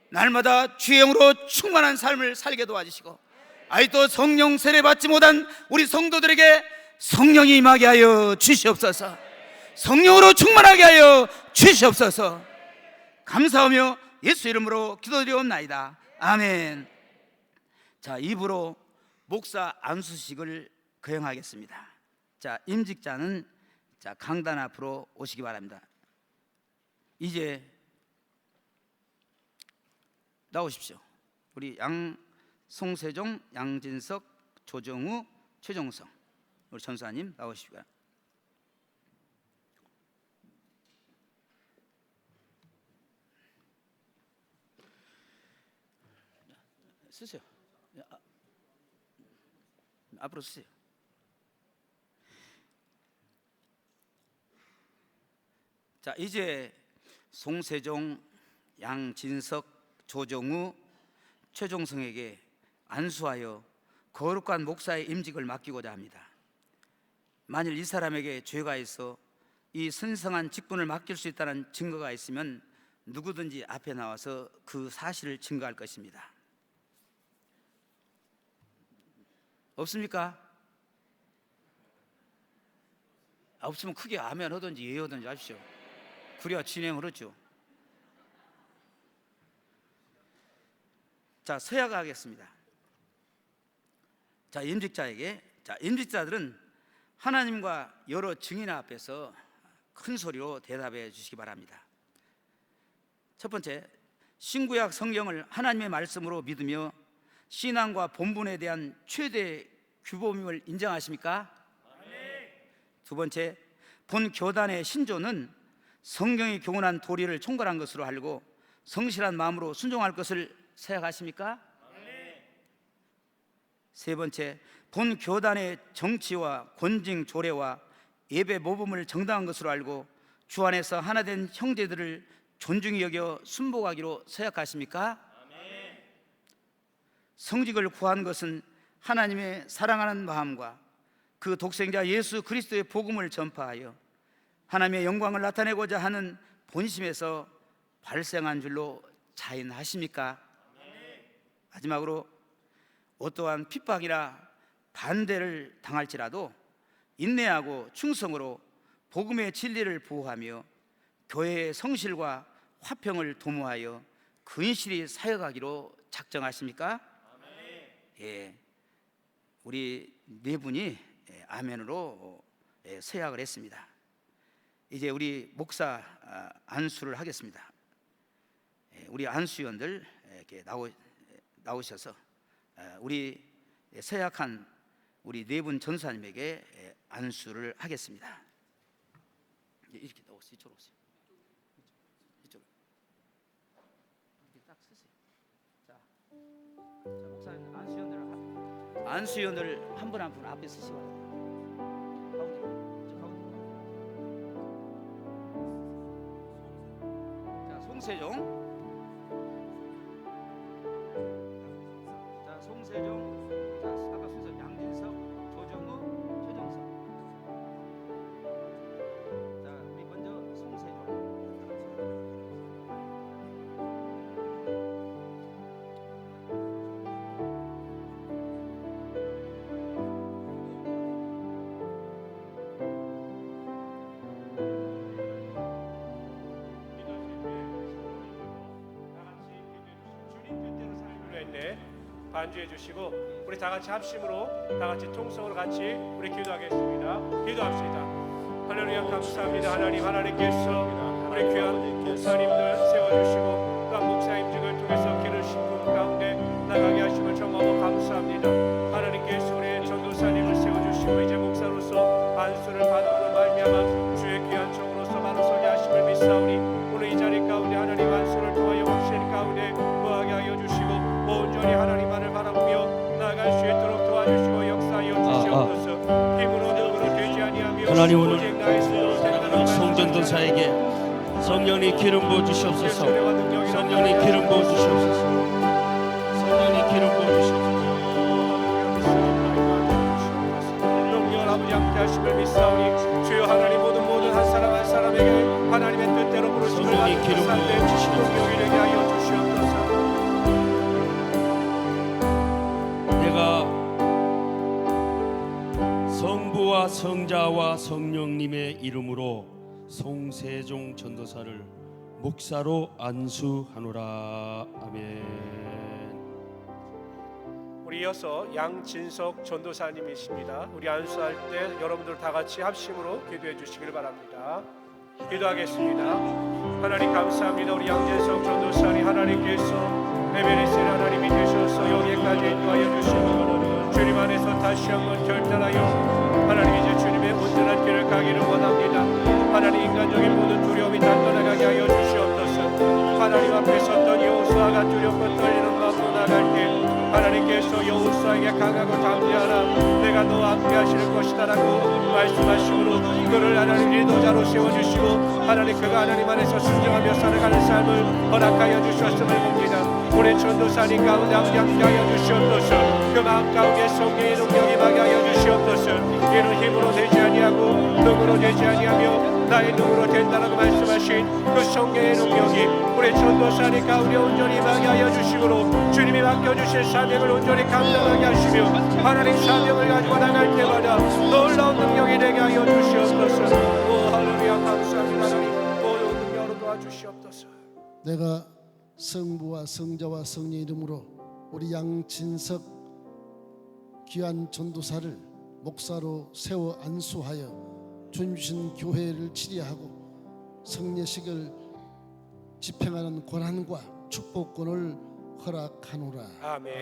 날마다 주의 영으로 충만한 삶을 살게 도와주시고, 아직도 성령 세례 받지 못한 우리 성도들에게 성령이 임하게 하여 주시옵소서. 성령으로 충만하게 하여 주시옵소서. 감사하며 예수 이름으로 기도드리옵나이다. 아멘. 자, 입으로 목사 안수식을 거행하겠습니다. 자, 임직자는 자, 강단 앞으로 오시기 바랍니다. 이제 나오십시오. 우리 송세종, 양진석, 조정우, 최종성 우리 전사님 나오십시오. 쓰세요. 앞으로 쓰세요. 자, 이제 송세종, 양진석, 조정우, 최종성에게 안수하여 거룩한 목사의 임직을 맡기고자 합니다. 만일 이 사람에게 죄가 있어 이 선성한 직분을 맡길 수 있다는 증거가 있으면 누구든지 앞에 나와서 그 사실을 증거할 것입니다. 없습니까? 없으면 크게 아멘 하든지 예 하든지 하십시오. 그래야 진행을 하죠. 자, 서약하겠습니다. 자, 임직자에게, 임직자들은 하나님과 여러 증인 앞에서 큰 소리로 대답해 주시기 바랍니다. 첫 번째, 신구약 성경을 하나님의 말씀으로 믿으며 신앙과 본분에 대한 최대 규범임을 인정하십니까? 두 번째, 본 교단의 신조는 성경이 교훈한 도리를 총괄한 것으로 알고 성실한 마음으로 순종할 것을 서약하십니까? 세 번째, 본 교단의 정치와 권징 조례와 예배 모범을 정당한 것으로 알고 주 안에서 하나된 형제들을 존중히 여겨 순복하기로 서약하십니까? 성직을 구한 것은 하나님의 사랑하는 마음과 그 독생자 예수 그리스도의 복음을 전파하여 하나님의 영광을 나타내고자 하는 본심에서 발생한 줄로 자인하십니까? 마지막으로 어떠한 핍박이나 반대를 당할지라도 인내하고 충성으로 복음의 진리를 보호하며 교회의 성실과 화평을 도모하여 근실히 사역하기로 작정하십니까? 예, 우리 네 분이 아멘으로 서약을 했습니다. 이제 우리 목사 안수를 하겠습니다. 우리 안수위원들 이렇게 나오셔서 우리 서약한 우리 네 분 전사님에게 안수를 하겠습니다. 이렇게 나오세요. 이쪽으로 오세요. 이쪽으로. 이렇게 딱 쓰세요. 자, 목사님 안수위원들 한 분 한 분 앞에 쓰시고. 송세종, 자 송세종, 자 아까 순서 양진석, 조정우, 최정석. 자 우리 먼저 송세종. 반주해 주시고 우리 다 같이 합심으로 다 같이 통성으로 같이 우리 기도하겠습니다. 기도합시다. 할렐루야. 감사합니다. 하나님께서 우리 귀한 목사님들 세워주시고 또한 목사 임직을 통해서 길을 신분 가운데 나가게 하심을 정하고 감사합니다. 하나님께서 우리 전도사님을 세워주시고 이제 목사로서 안수를 받음으로 말미암아 주의 귀한 종으로서 바로 서게 하심을 믿사오니 오늘 이 자리 가운데 하나님 안수를 통하여 확신 가운데 거하게 하여 주시고 온전히 하나님만을 바라보며 나아갈 수 있도록 도와주시고 역사하여 주시옵소서. 힘으로 능으로 되지 아니하며 하나님 오늘 오직 나의 스스로 생각하는 송전도사에게 성령님 기름 부어 주시옵소서. 성령님 기름 부어 주시옵소서. 성령님 기름 부어 주시옵소서. 영원 아버지 함께 하심을 믿사오니 주여 하나님 모든 한 사람 한 사람에게 하나님의 뜻대로 부르심을 성령님 기름 부어 주시옵소서. 용이 되게 하여 주시옵소서. 내가 성부와 성자와 성령님의 이름으로 송세종 전도사를 목사로 안수하노라. 아멘. 우리 이어서 양진석 전도사님이십니다. 우리 안수할 때 여러분들 다 같이 합심으로 기도해 주시길 바랍니다. 기도하겠습니다. 하나님 감사합니다. 우리 양진석 전도사님 하나님께서 에베레스의 하나님이 되셔서 여기까지 인도하여 주시고 주님 안에서 다시 한번 결단하여 하나님 이제 주님의 온전한 길을 가기를 원합니다. 하나님 인간적인 모든 두려움이 다 떠나가게 하여 주시옵소서. 하나님 앞에 섰던 여호수아가 두렵고 떨리는 마음으로 나갈 때 하나님께서 여호수아에게 강하고 담대하라 내가 너와 함께 하실 것이다라고 말씀하시므로 그를 하나님 리더자로 세워주시고 하나님 그가 하나님 안에서 순종하며 살아가는 삶을 허락하여 주셨음을 봅니다. 우리 전도사님 가운데 함께 하여 주시옵소서. 그 마음 가운데 성령의 능력이 임하게 하여 주시옵소서. 이는 힘으로 되지 아니하고 능으로 되지 아니하며 나의 능으로 된다라고 말씀하신 그 성령의 능력이 우리 전도사님 가운데 온전히 임하게 하여 주시므로 주님이 맡겨주실 사명을 온전히 감당하게 하시며 하나님 사명을 가지고 나갈 때마다 놀라운 능력이 되게 하여 주시옵소서. 오 할렐루야 감사합니다. 하나님 모든 능력으로 도와주시옵소서. 내가 성부와 성자와 성령 이름으로 우리 양진석 귀한 전도사를 목사로 세워 안수하여 주님 주신 교회를 치리하고 성례식을 집행하는 권한과 축복권을 허락하노라. 아멘.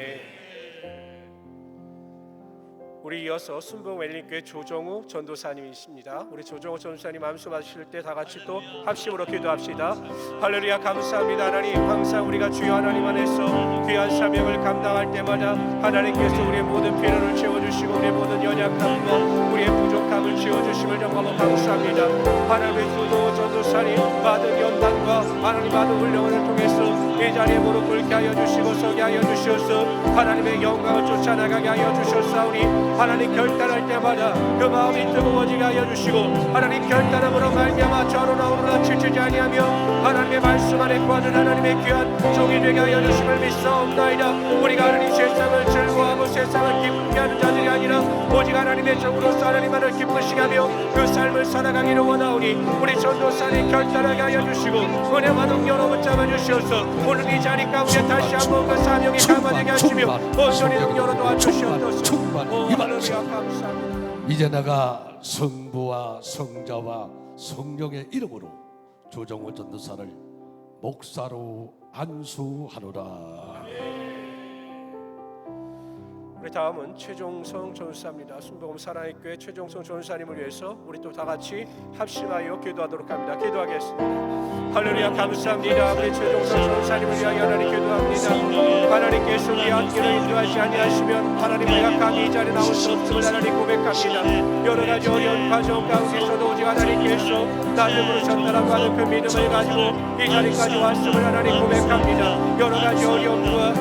우리 이어서 순봉 웰링교회 조정우 전도사님이십니다. 우리 조정우 전도사님 말씀하실 때 다 같이 또 합심으로 기도합시다. 할렐루야 감사합니다. 하나님 항상 우리가 주여 하나님 안에서 귀한 사명을 감당할 때마다 하나님께서 우리의 모든 필요를 채워주시고 우리의 모든 연약함과 우리의 부족함을 채워주심을 정말로 감사합니다. 하나님의 조정우 전도사님 받은 연단과 하나님 받은 훈련을 통해서 이 자리에 무릎 꿇게 하여 주시고 서게 하여 주셔서 하나님의 영광을 쫓아나가게 하여 주셨사오니 하나님 결단할 때마다 그 마음이 뜨거워지게 하여 주시고 하나님 결단함으로 말미암아 저로 나오르나 지치지 아니하며 하나님의 말씀 안에 구하는 하나님의 귀한 종이 되게 하여 주심을 믿사옵나이다. 우리가 하나님 세상을 즐거워하고 세상을 기쁘게 하는 자들이 아니라 오직 하나님의 종으로서 하나님만을 기쁘시게 하며 그 삶을 살아가기를 원하오니 우리 전도사님 결단하게 하여 주시고 은혜와 능력으로 붙잡아 주시옵소서. 오늘 이 자리 가운데 다시 한번 그 사명이 감화되게 하시며 온전히 능력으로 도와주시옵소서. 이제 내가 성부와 성자와 성령의 이름으로 조정호 전도사를 목사로 안수하노라. 우리 다음은 최종성 전사입니다. 순복음 사랑의 교회 최종성 전사님을 위해서 우리 또 다 같이 합심하여 기도하도록 합니다. 기도하겠습니다. 할렐루야 감사합니다. 우리 최종성 전사님을 위하여 하나님 기도합니다. 하나님께서 우리 안길을 인도하지 아니하시면 하나님의 약한 이 자리에 나올 수 없음을 하나님 고백합니다. 여러 가지 어려운 과정 가운데서도 오직 하나님께서 나를 부르셨다라고 하는 그 믿음을 가지고 이 자리까지 왔음을 하나님 고백합니다. 여러 가지 어려움과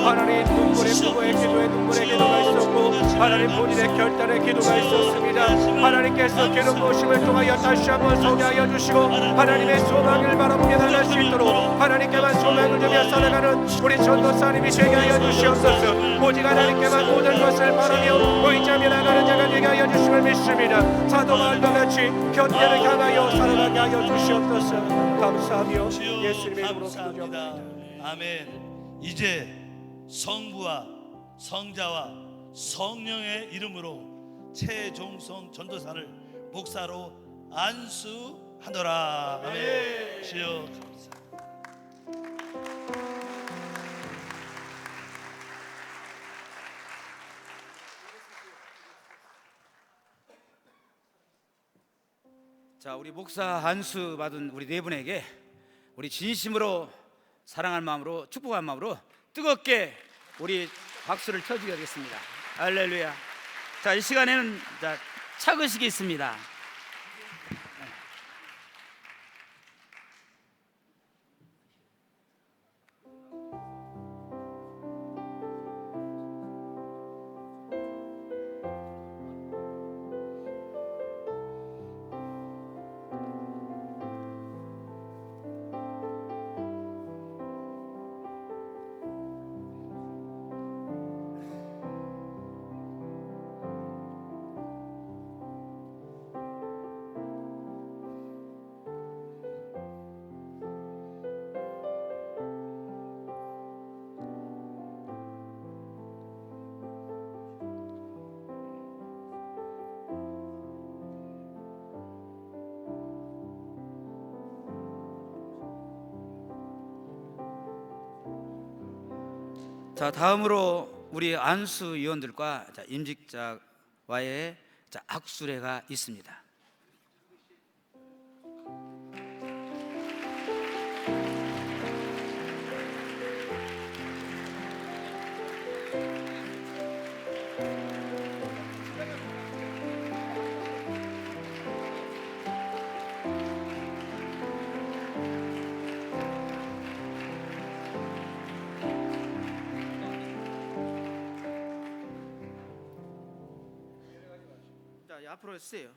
하나님 눈물의 부모의 기도에 눈물의 기도가 있었고 하나님 본인의 결단의 기도가 있었습니다. 하나님께서 기름 부으심을 통하여 다시 한번 서게 하여 주시고 하나님의 소망을 바라보게 나갈 수 있도록 하나님께만 소망을 두며 살아가는 우리 전도사님이 되게 하여 주시옵소서. 오직 하나님께만 모든 것을 바라며 의지하며 나가는 자가 되게 하여 주심을 믿습니다. 사도 바울과 같이 견뎌를 향하여 살아가게 하여 주시옵소서. 감사하며 예수님의 이름으로 기도합니다. 아멘. 이제 성부와 성자와 성령의 이름으로 최종성 전도사를 목사로 안수하노라. 아멘. 주여 감사합니다. 자, 우리 목사 안수 받은 우리 네 분에게 우리 진심으로 사랑할 마음으로 축복한 마음으로 뜨겁게 우리 박수를 쳐주겠습니다. 할렐루야. 자, 이 시간에는 차거식이 있습니다. 자, 다음으로 우리 안수 위원들과 임직자와의 악수례가 있습니다. 자, 앞으로 쓰세요.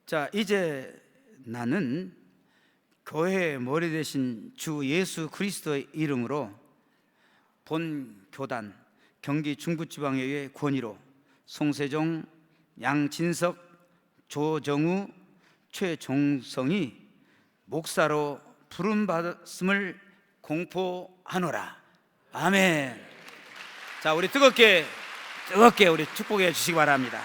자, 이제 나는 교회의 머리 되신 주 예수 그리스도의 이름으로 본 교단 경기 중부지방의회 권위로 송세종, 양진석, 조정우, 최종성이 목사로 부름받았음을 공포하노라. 아멘. 자, 우리 뜨겁게 우리 축복해 주시기 바랍니다.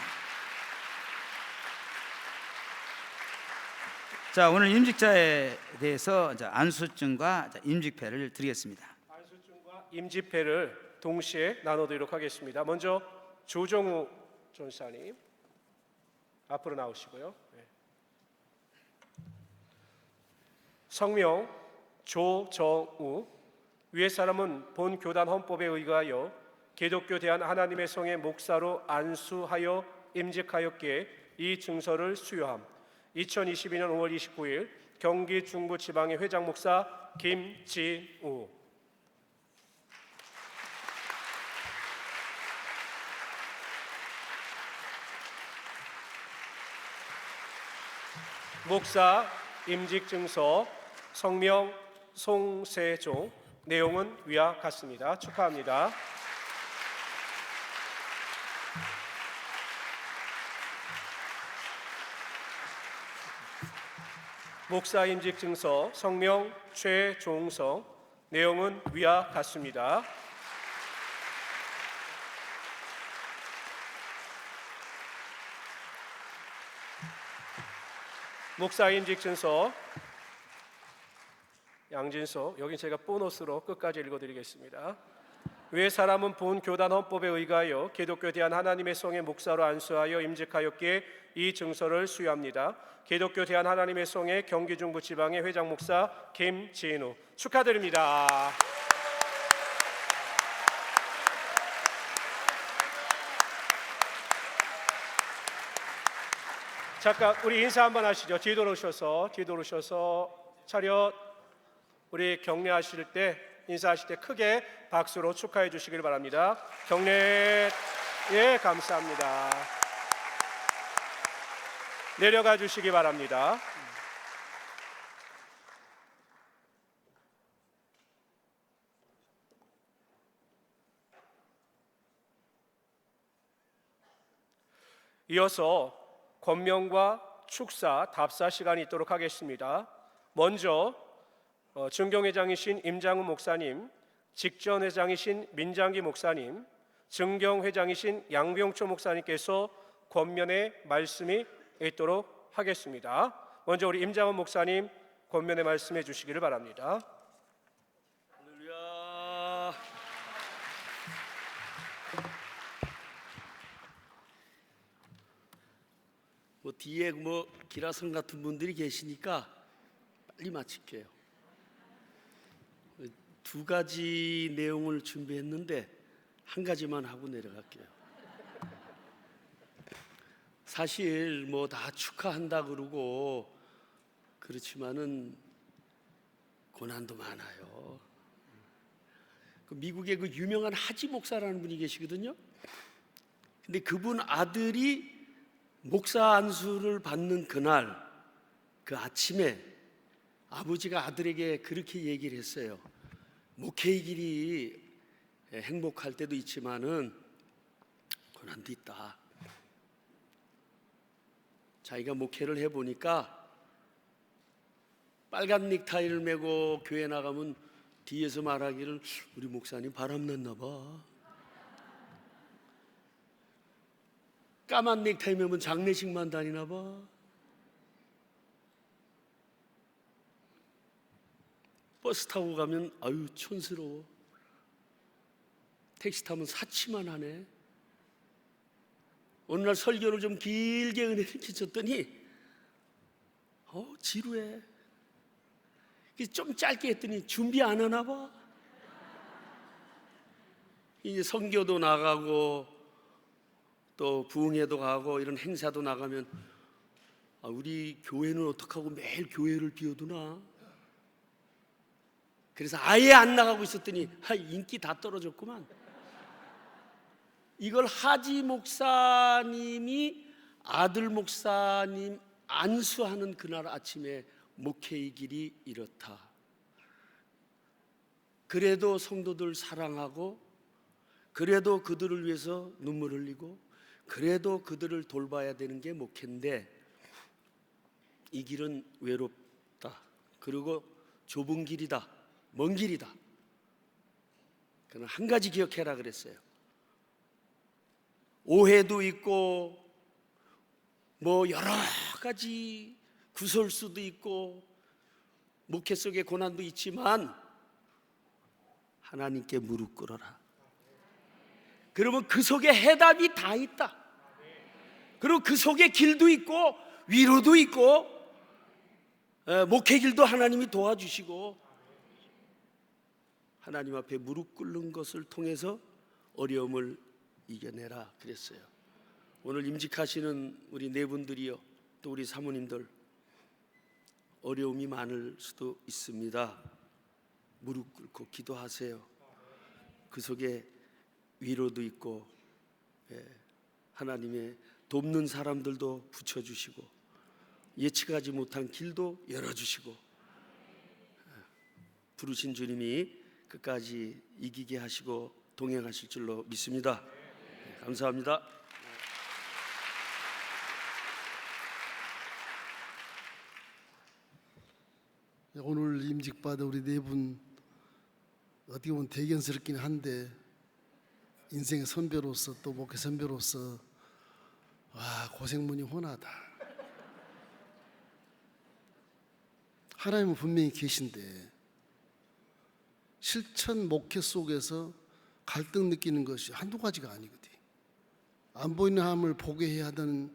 자, 오늘 임직자에 대해서 안수증과 임직패를 드리겠습니다. 안수증과 임직패를 동시에 나눠드리도록 하겠습니다. 먼저 조정우 전사님 앞으로 나오시고요. 네. 성명 조정우. 위의 사람은 본 교단 헌법에 의거하여 기독교 대한 하나님의 성의 목사로 안수하여 임직하였기에 이 증서를 수여함. 2022년 5월 29일 경기 중부지방의 회장 목사 김진우. 목사 임직증서 성명 송세종. 내용은 위와 같습니다. 축하합니다. 목사 임직증서 성명 최종성. 내용은 위와 같습니다. 목사 임직증서 양진석. 여긴 제가 보너스로 끝까지 읽어드리겠습니다. 위의 사람은 본 교단 헌법에 의거하여 기독교에 대한 하나님의 성의 목사로 안수하여 임직하였기에 이 증서를 수여합니다. 기독교에 대한 하나님의 성의 경기 중부 지방의 회장 목사 김진우. 축하드립니다. 잠깐 우리 인사 한번 하시죠. 뒤로 오셔서 차렷. 우리 격려하실 때, 인사하실 때 크게 박수로 축하해 주시길 바랍니다. 격려. 예, 감사합니다. 내려가 주시기 바랍니다. 이어서 권명과 축사, 답사 시간이 있도록 하겠습니다. 먼저 증경회장이신 임장훈 목사님, 직전회장이신 민장기 목사님, 증경회장이신 양병초 목사님께서 권면의 말씀이 있도록 하겠습니다. 먼저 우리 임장훈 목사님 권면의 말씀해 주시기를 바랍니다. 할렐루야. 뒤에 기라성 같은 분들이 계시니까 빨리 마칠게요. 두 가지 내용을 준비했는데 한 가지만 하고 내려갈게요. 사실 다 축하한다 그러고 그렇지만은 고난도 많아요. 미국의 그 유명한 하지 목사라는 분이 계시거든요. 근데 그분 아들이 목사 안수를 받는 그날 그 아침에 아버지가 아들에게 그렇게 얘기를 했어요. 목회의 길이 행복할 때도 있지만은 고난도 있다. 자기가 목회를 해보니까 빨간 넥타이를 메고 교회 나가면 뒤에서 말하기를 우리 목사님 바람났나 봐. 까만 넥타이 메면 장례식만 다니나 봐. 버스 타고 가면 아유 촌스러워. 택시 타면 사치만 하네. 어느 날 설교를 좀 길게 은혜를 끼쳤더니 지루해. 좀 짧게 했더니 준비 안 하나 봐. 이제 선교도 나가고 또 부흥회도 가고 이런 행사도 나가면 우리 교회는 어떡하고 매일 교회를 비워두나. 그래서 아예 안 나가고 있었더니 인기 다 떨어졌구만. 이걸 하지 목사님이 아들 목사님 안수하는 그날 아침에 목회의 길이 이렇다. 그래도 성도들 사랑하고, 그래도 그들을 위해서 눈물 흘리고, 그래도 그들을 돌봐야 되는 게 목회인데, 이 길은 외롭다. 그리고 좁은 길이다. 먼 길이다. 그는 한 가지 기억해라 그랬어요. 오해도 있고 뭐 여러 가지 구설수도 있고 목회 속에 고난도 있지만 하나님께 무릎 꿇어라. 그러면 그 속에 해답이 다 있다. 그리고 그 속에 길도 있고 위로도 있고 목회 길도 하나님이 도와주시고, 하나님 앞에 무릎 꿇는 것을 통해서 어려움을 이겨내라 그랬어요. 오늘 임직하시는 우리 네 분들이요, 또 우리 사모님들 어려움이 많을 수도 있습니다. 무릎 꿇고 기도하세요. 그 속에 위로도 있고 하나님의 돕는 사람들도 붙여주시고 예측하지 못한 길도 열어주시고 부르신 주님이 끝까지 이기게 하시고 동행하실 줄로 믿습니다. 감사합니다. 오늘 임직받은 우리 네 분 어떻게 보면 대견스럽긴 한데, 인생의 선배로서 또 목회 선배로서 고생문이 훤하다. 하나님은 분명히 계신데 실천 목회 속에서 갈등 느끼는 것이 한두 가지가 아니거든. 안 보이는 하나님을 보게 해야 하는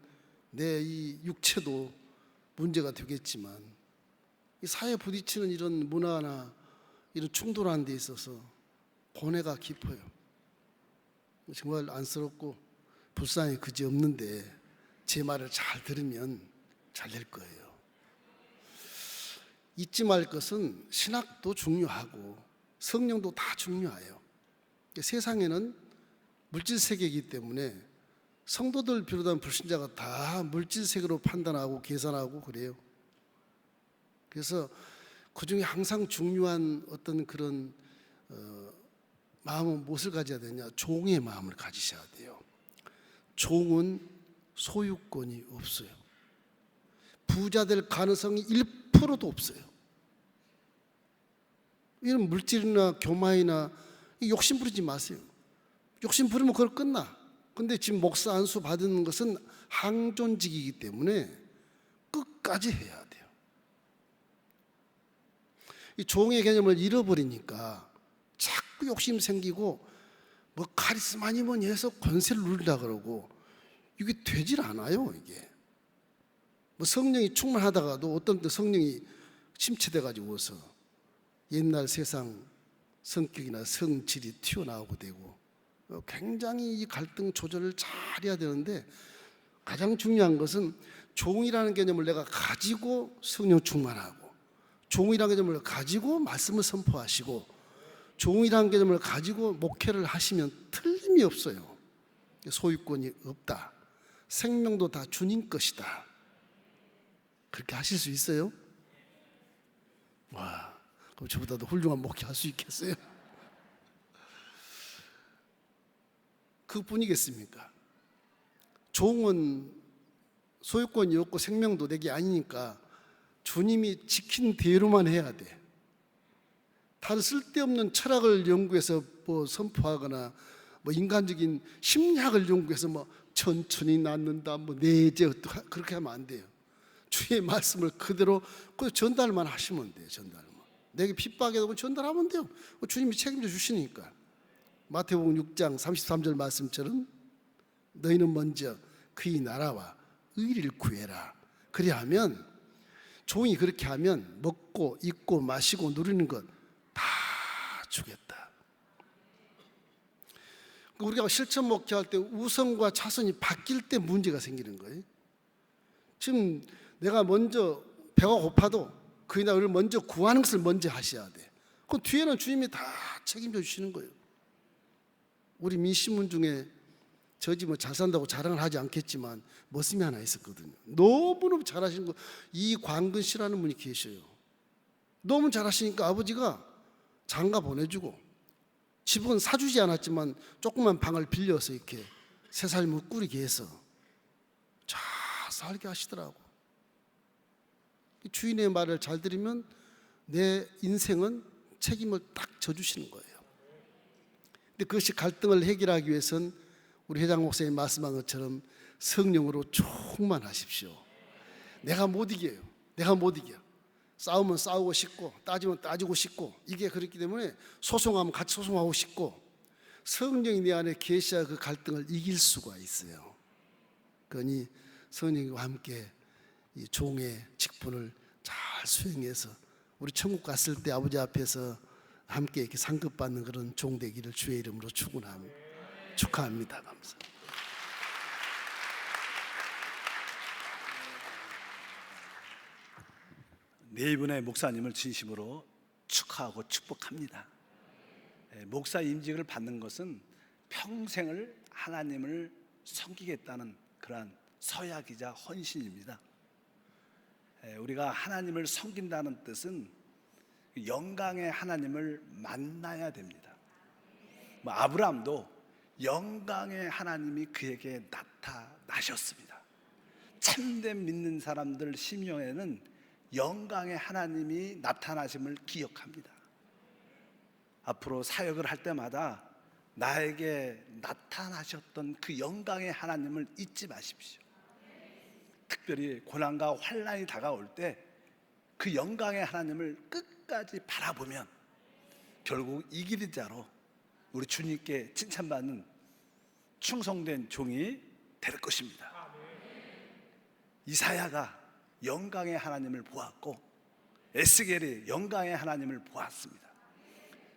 내 이 육체도 문제가 되겠지만, 이 사회에 부딪히는 이런 문화나 이런 충돌하는 데 있어서 고뇌가 깊어요. 정말 안쓰럽고 불쌍히 그지없는데 제 말을 잘 들으면 잘 될 거예요. 잊지 말 것은 신학도 중요하고 성령도 다 중요해요. 세상에는 물질 세계이기 때문에 성도들 비롯한 불신자가 다 물질 세계로 판단하고 계산하고 그래요. 그래서 그 중에 항상 중요한 어떤 그런 마음은 무엇을 가져야 되냐? 종의 마음을 가지셔야 돼요. 종은 소유권이 없어요. 부자 될 가능성이 1%도 없어요. 이런 물질이나 교만이나 욕심 부리지 마세요. 욕심 부리면 그걸 끝나. 근데 지금 목사 안수 받는 것은 항존직이기 때문에 끝까지 해야 돼요. 이 종의 개념을 잃어버리니까 자꾸 욕심 생기고 뭐 카리스마니 뭐니 해서 권세를 누리려고 그러고 이게 되질 않아요. 이게 뭐 성령이 충만하다가도 어떤 때 성령이 침체돼 가지고서 옛날 세상 성격이나 성질이 튀어나오고 되고 굉장히 이 갈등 조절을 잘 해야 되는데, 가장 중요한 것은 종이라는 개념을 내가 가지고 성령 충만하고, 종이라는 개념을 가지고 말씀을 선포하시고, 종이라는 개념을 가지고 목회를 하시면 틀림이 없어요. 소유권이 없다. 생명도 다 주님 것이다. 그렇게 하실 수 있어요? 와, 그럼 저보다도 훌륭한 목회 할 수 있겠어요? 그뿐이겠습니까? 종은 소유권이 없고 생명도 내게 아니니까 주님이 지킨 대로만 해야 돼. 다른 쓸데없는 철학을 연구해서 뭐 선포하거나 뭐 인간적인 심리학을 연구해서 뭐 천천히 낫는다, 뭐 내재 그렇게 하면 안 돼요. 주의 말씀을 그대로 전달만 하시면 돼요. 전달만. 내게 핍박해도 전달하면 돼요. 주님이 책임져 주시니까. 마태복음 6장 33절 말씀처럼 너희는 먼저 그의 나라와 의를 구해라. 그리하면 종이 그렇게 하면 먹고 입고 마시고 누리는 것 다 주겠다. 우리가 실천 목회할 때 우선과 차선이 바뀔 때 문제가 생기는 거예요. 지금 내가 먼저 배가 고파도 그의 나라를 먼저 구하는 것을 먼저 하셔야 돼. 그 뒤에는 주님이 다 책임져 주시는 거예요. 우리 민신문 중에 저 집은 잘 산다고 자랑을 하지 않겠지만 머슴이 하나 있었거든요. 너무너무 잘하시는 거, 이광근 씨라는 분이 계셔요. 너무 잘하시니까 아버지가 장가 보내주고 집은 사주지 않았지만 조그만 방을 빌려서 이렇게 새 삶을 꾸리게 해서 잘 살게 하시더라고. 주인의 말을 잘 들으면 내 인생은 책임을 딱 져주시는 거예요. 근데 그것이 갈등을 해결하기 위해서는 우리 회장 목사님 말씀한 것처럼 성령으로 충만하십시오. 내가 못 이겨요. 내가 못 이겨. 싸우면 싸우고 싶고 따지면 따지고 싶고, 이게 그렇기 때문에 소송하면 같이 소송하고 싶고, 성령이 내 안에 계셔야 그 갈등을 이길 수가 있어요. 그러니 성령과 함께 이 종의 직분을 잘 수행해서 우리 천국 갔을 때 아버지 앞에서 함께 이렇게 상급받는 그런 종 되기를 주의 이름으로 축원합니다. 축하합니다. 감사합니다. 네 분의 목사님을 진심으로 축하하고 축복합니다. 목사 임직을 받는 것은 평생을 하나님을 섬기겠다는 그러한 서약이자 헌신입니다. 우리가 하나님을 섬긴다는 뜻은 영광의 하나님을 만나야 됩니다. 아브라함도 영광의 하나님이 그에게 나타나셨습니다. 참된 믿는 사람들 심령에는 영광의 하나님이 나타나심을 기억합니다. 앞으로 사역을 할 때마다 나에게 나타나셨던 그 영광의 하나님을 잊지 마십시오. 특별히 고난과 환난이 다가올 때 그 영광의 하나님을 끝까지 바라보면 결국 이기는 자로 우리 주님께 칭찬받는 충성된 종이 될 것입니다. 이사야가 영광의 하나님을 보았고 에스겔이 영광의 하나님을 보았습니다.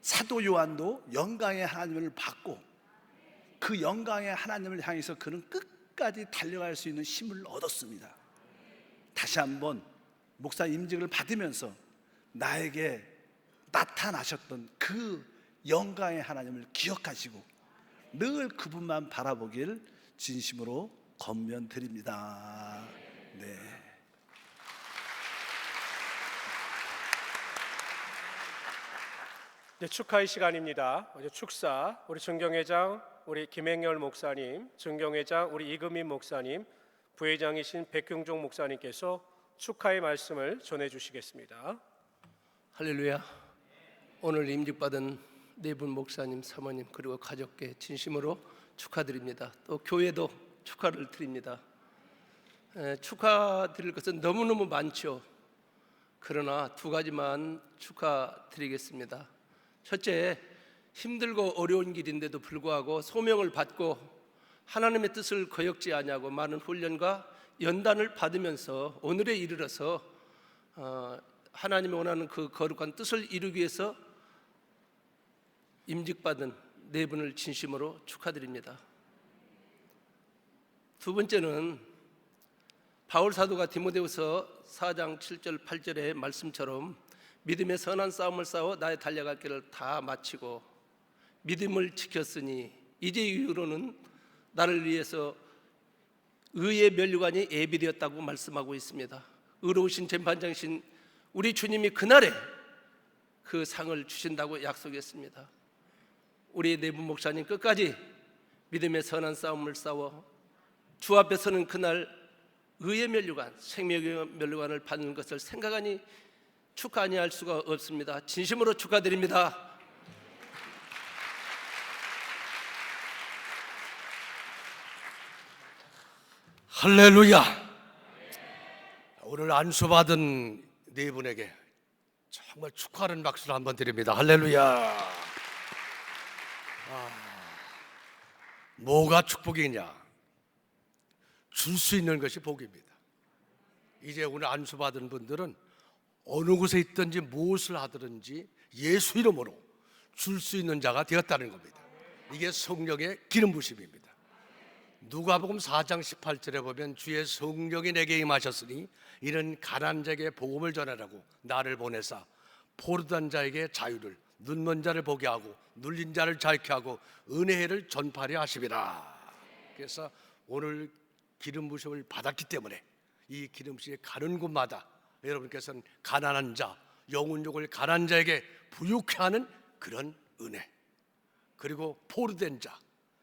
사도 요한도 영광의 하나님을 봤고 그 영광의 하나님을 향해서 그는 끝까지 달려갈 수 있는 힘을 얻었습니다. 다시 한번 목사 임직을 받으면서 나에게 나타나셨던 그 영광의 하나님을 기억하시고 늘 그분만 바라보길 진심으로 권면드립니다. 네. 이제 축하의 시간입니다. 이제 축사, 우리 정경회장, 우리 김행열 목사님, 정경회장, 우리 이금민 목사님, 부회장이신 백경종 목사님께서 축하의 말씀을 전해주시겠습니다. 할렐루야. 오늘 임직받은 네 분 목사님, 사모님 그리고 가족께 진심으로 축하드립니다. 또 교회도 축하를 드립니다. 축하드릴 것은 너무너무 많죠. 그러나 두 가지만 축하드리겠습니다. 첫째, 힘들고 어려운 길인데도 불구하고 소명을 받고 하나님의 뜻을 거역지 아니하고 많은 훈련과 연단을 받으면서 오늘에 이르러서 하나님이 원하는 그 거룩한 뜻을 이루기 위해서 임직받은 네 분을 진심으로 축하드립니다. 두 번째는 바울 사도가 디모데후서 4장 7절 8절의 말씀처럼 믿음의 선한 싸움을 싸워 나의 달려갈 길을 다 마치고 믿음을 지켰으니 이제 이후로는 나를 위해서 의의 면류관이 예비되었다고 말씀하고 있습니다. 의로우신 재판장이신 우리 주님이 그날에 그 상을 주신다고 약속했습니다. 우리 네 분 목사님 끝까지 믿음의 선한 싸움을 싸워 주 앞에 서는 그날 의의 면류관, 생명의 면류관을 받는 것을 생각하니 축하 아니할 수가 없습니다. 진심으로 축하드립니다. 할렐루야. 오늘 안수받은 네 분에게 정말 축하하는 박수를 한번 드립니다. 할렐루야. 뭐가 축복이냐? 줄 수 있는 것이 복입니다. 이제 오늘 안수받은 분들은 어느 곳에 있든지 무엇을 하든지 예수 이름으로 줄 수 있는 자가 되었다는 겁니다. 이게 성령의 기름 부심입니다. 누가복음 4장 18절에 보면 주의 성령이 내게 임하셨으니 이는 가난한 자에게 복음을 전하라고 나를 보내사 포로된 자에게 자유를, 눈먼 자를 보게 하고 눌린 자를 자유케 하고 은혜를 전파하려 하심이라. 그래서 오늘 기름 부심을 받았기 때문에 이 기름 부심이 가는 곳마다 여러분께서는 가난한 자, 영혼욕을 가난한 자에게 부유케 하는 그런 은혜, 그리고 포로된 자,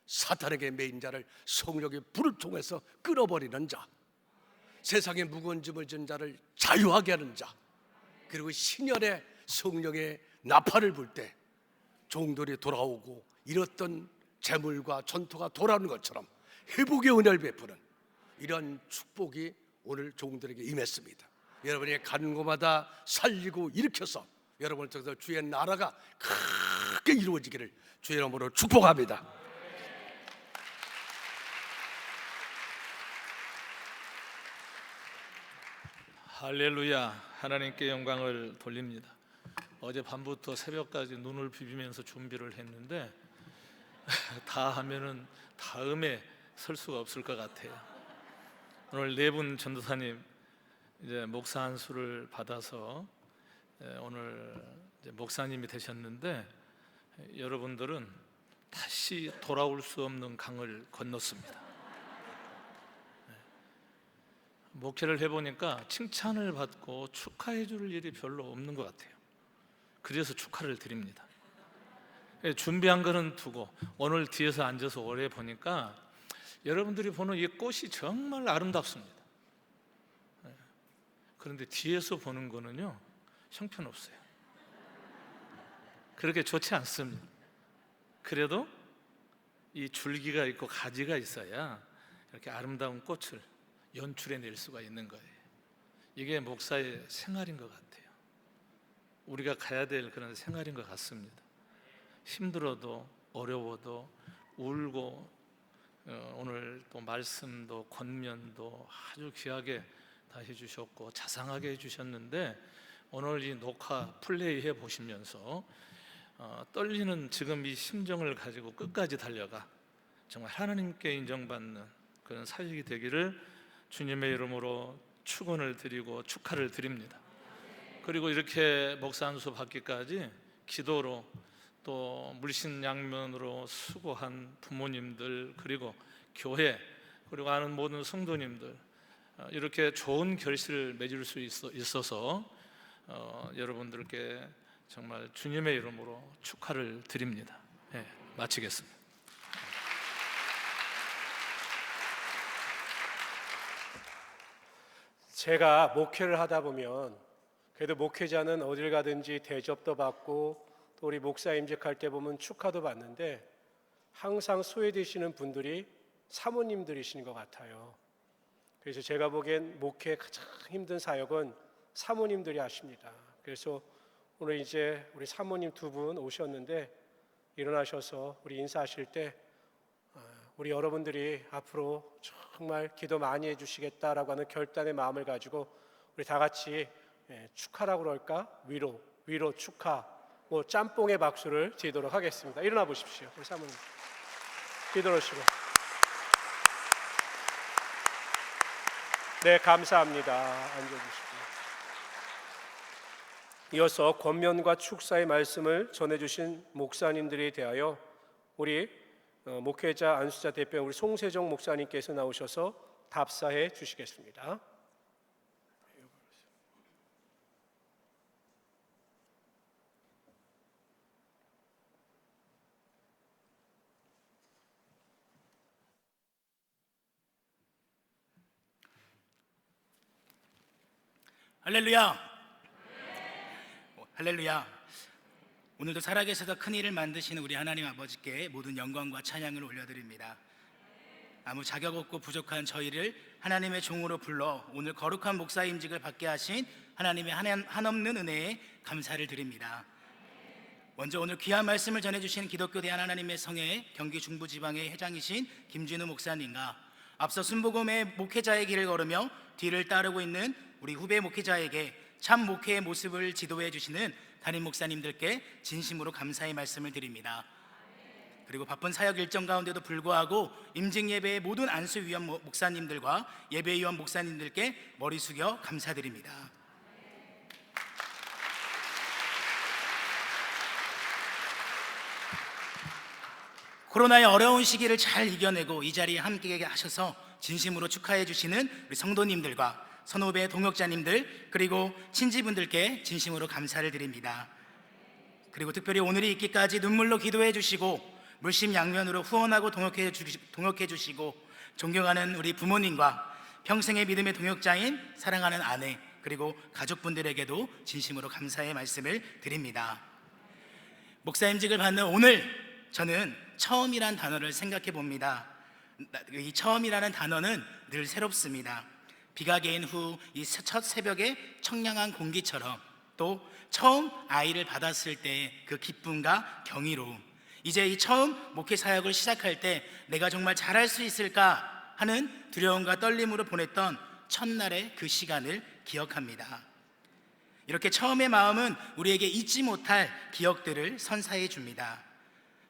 사탄에게 매인 자를 성령의 불을 통해서 끌어버리는 자, 세상에 무거운 짐을 진 자를 자유하게 하는 자, 그리고 신년에 성령의 나팔을 불 때 종들이 돌아오고 잃었던 재물과 전토가 돌아오는 것처럼 회복의 은혜를 베푸는 이런 축복이 오늘 종들에게 임했습니다. 여러분이 가는 곳마다 살리고 일으켜서 여러분을 통해서 주의 나라가 크게 이루어지기를 주의 이름으로 축복합니다. 할렐루야. 하나님께 영광을 돌립니다. 어제 밤부터 새벽까지 눈을 비비면서 준비를 했는데 다 하면은 다음에 설 수가 없을 것 같아요. 오늘 네 분 전도사님 이제 목사 안수를 받아서 오늘 이제 목사님이 되셨는데 여러분들은 다시 돌아올 수 없는 강을 건넜습니다. 목회를 해보니까 칭찬을 받고 축하해 줄 일이 별로 없는 것 같아요. 그래서 축하를 드립니다. 준비한 거는 두고 오늘 뒤에서 앉아서 오래 보니까 여러분들이 보는 이 꽃이 정말 아름답습니다. 그런데 뒤에서 보는 거는요 형편없어요. 그렇게 좋지 않습니다. 그래도 이 줄기가 있고 가지가 있어야 이렇게 아름다운 꽃을 연출해낼 수가 있는 거예요. 이게 목사의 생활인 것 같아요. 우리가 가야 될 그런 생활인 것 같습니다. 힘들어도 어려워도 울고 오늘 또 말씀도 권면도 아주 귀하게 다 해주셨고 자상하게 해주셨는데 오늘 이 녹화 플레이 해보시면서 떨리는 지금 이 심정을 가지고 끝까지 달려가 정말 하나님께 인정받는 그런 사역이 되기를 주님의 이름으로 축원을 드리고 축하를 드립니다. 그리고 이렇게 목사 안수 받기까지 기도로 또 물신양면으로 수고한 부모님들 그리고 교회 그리고 아는 모든 성도님들 이렇게 좋은 결실을 맺을 수 있어서 여러분들께 정말 주님의 이름으로 축하를 드립니다. 마치겠습니다. 제가 목회를 하다 보면 그래도 목회자는 어딜 가든지 대접도 받고 또 우리 목사 임직할 때 보면 축하도 받는데 항상 소외되시는 분들이 사모님들이신 것 같아요. 그래서 제가 보기엔 목회 가장 힘든 사역은 사모님들이 하십니다. 그래서 오늘 이제 우리 사모님 두 분 오셨는데 일어나셔서 우리 인사하실 때 우리 여러분들이 앞으로 정말 기도 많이 해주시겠다라고 하는 결단의 마음을 가지고 우리 다 같이 축하라고 그럴까? 위로 축하 뭐 짬뽕의 박수를 드리도록 하겠습니다. 일어나 보십시오. 우리 사모님 기도하시고. 네, 감사합니다. 앉아주시고. 이어서 권면과 축사의 말씀을 전해주신 목사님들에 대하여 우리 목회자 안수자 대표 우리 송세정 목사님께서 나오셔서 답사해 주시겠습니다. 할렐루야. 할렐루야. 오늘도 살아계셔서 큰 일을 만드시는 우리 하나님 아버지께 모든 영광과 찬양을 올려드립니다. 아무 자격 없고 부족한 저희를 하나님의 종으로 불러 오늘 거룩한 목사 임직을 받게 하신 하나님의 한없는 은혜에 감사를 드립니다. 먼저 오늘 귀한 말씀을 전해주신 기독교 대한하나님의 성회 경기 중부지방의 회장이신 김진우 목사님과 앞서 순복음의 목회자의 길을 걸으며 뒤를 따르고 있는 우리 후배 목회자에게 참 목회의 모습을 지도해 주시는 담임 목사님들께 진심으로 감사의 말씀을 드립니다. 그리고 바쁜 사역 일정 가운데도 불구하고 임직 예배의 모든 안수위원 목사님들과 예배위원 목사님들께 머리 숙여 감사드립니다. 코로나의 어려운 시기를 잘 이겨내고 이 자리에 함께 하셔서 진심으로 축하해 주시는 우리 성도님들과 선후배 동역자님들 그리고 친지분들께 진심으로 감사를 드립니다. 그리고 특별히 오늘이 있기까지 눈물로 기도해 주시고 물심양면으로 후원하고 동역해 주시고 존경하는 우리 부모님과 평생의 믿음의 동역자인 사랑하는 아내 그리고 가족분들에게도 진심으로 감사의 말씀을 드립니다. 목사임직을 받는 오늘 저는 처음이란 단어를 생각해 봅니다. 이 처음이라는 단어는 늘 새롭습니다. 비가 개인 후 이 첫 새벽의 청량한 공기처럼 또 처음 아이를 받았을 때의 그 기쁨과 경이로움, 이제 이 처음 목회 사역을 시작할 때 내가 정말 잘할 수 있을까 하는 두려움과 떨림으로 보냈던 첫날의 그 시간을 기억합니다. 이렇게 처음의 마음은 우리에게 잊지 못할 기억들을 선사해 줍니다.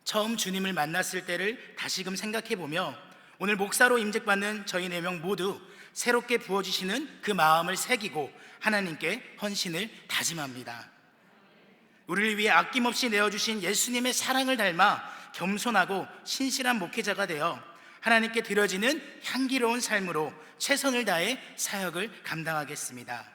처음 주님을 만났을 때를 다시금 생각해 보며 오늘 목사로 임직받는 저희 4명 모두 새롭게 부어주시는 그 마음을 새기고 하나님께 헌신을 다짐합니다. 우리를 위해 아낌없이 내어주신 예수님의 사랑을 닮아 겸손하고 신실한 목회자가 되어 하나님께 드려지는 향기로운 삶으로 최선을 다해 사역을 감당하겠습니다.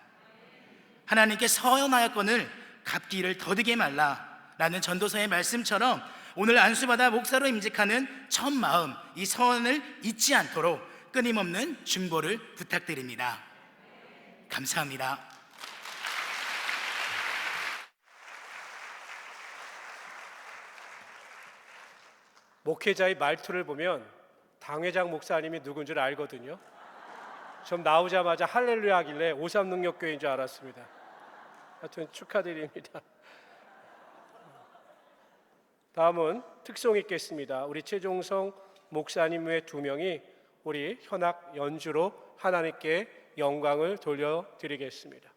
하나님께 서원하였거늘 갚기를 더디게 말라 라는 전도서의 말씀처럼 오늘 안수받아 목사로 임직하는 첫 마음, 이 서원을 잊지 않도록 끊임없는 중보를 부탁드립니다. 감사합니다. 목회자의 말투를 보면 당회장 목사님이 누군 줄 알거든요. 좀 나오자마자 할렐루야 하길래 오삼능력교회인 줄 알았습니다. 하여튼 축하드립니다. 다음은 특송 있겠습니다. 우리 최종성 목사님 외 2명이 우리 현악 연주로 하나님께 영광을 돌려드리겠습니다.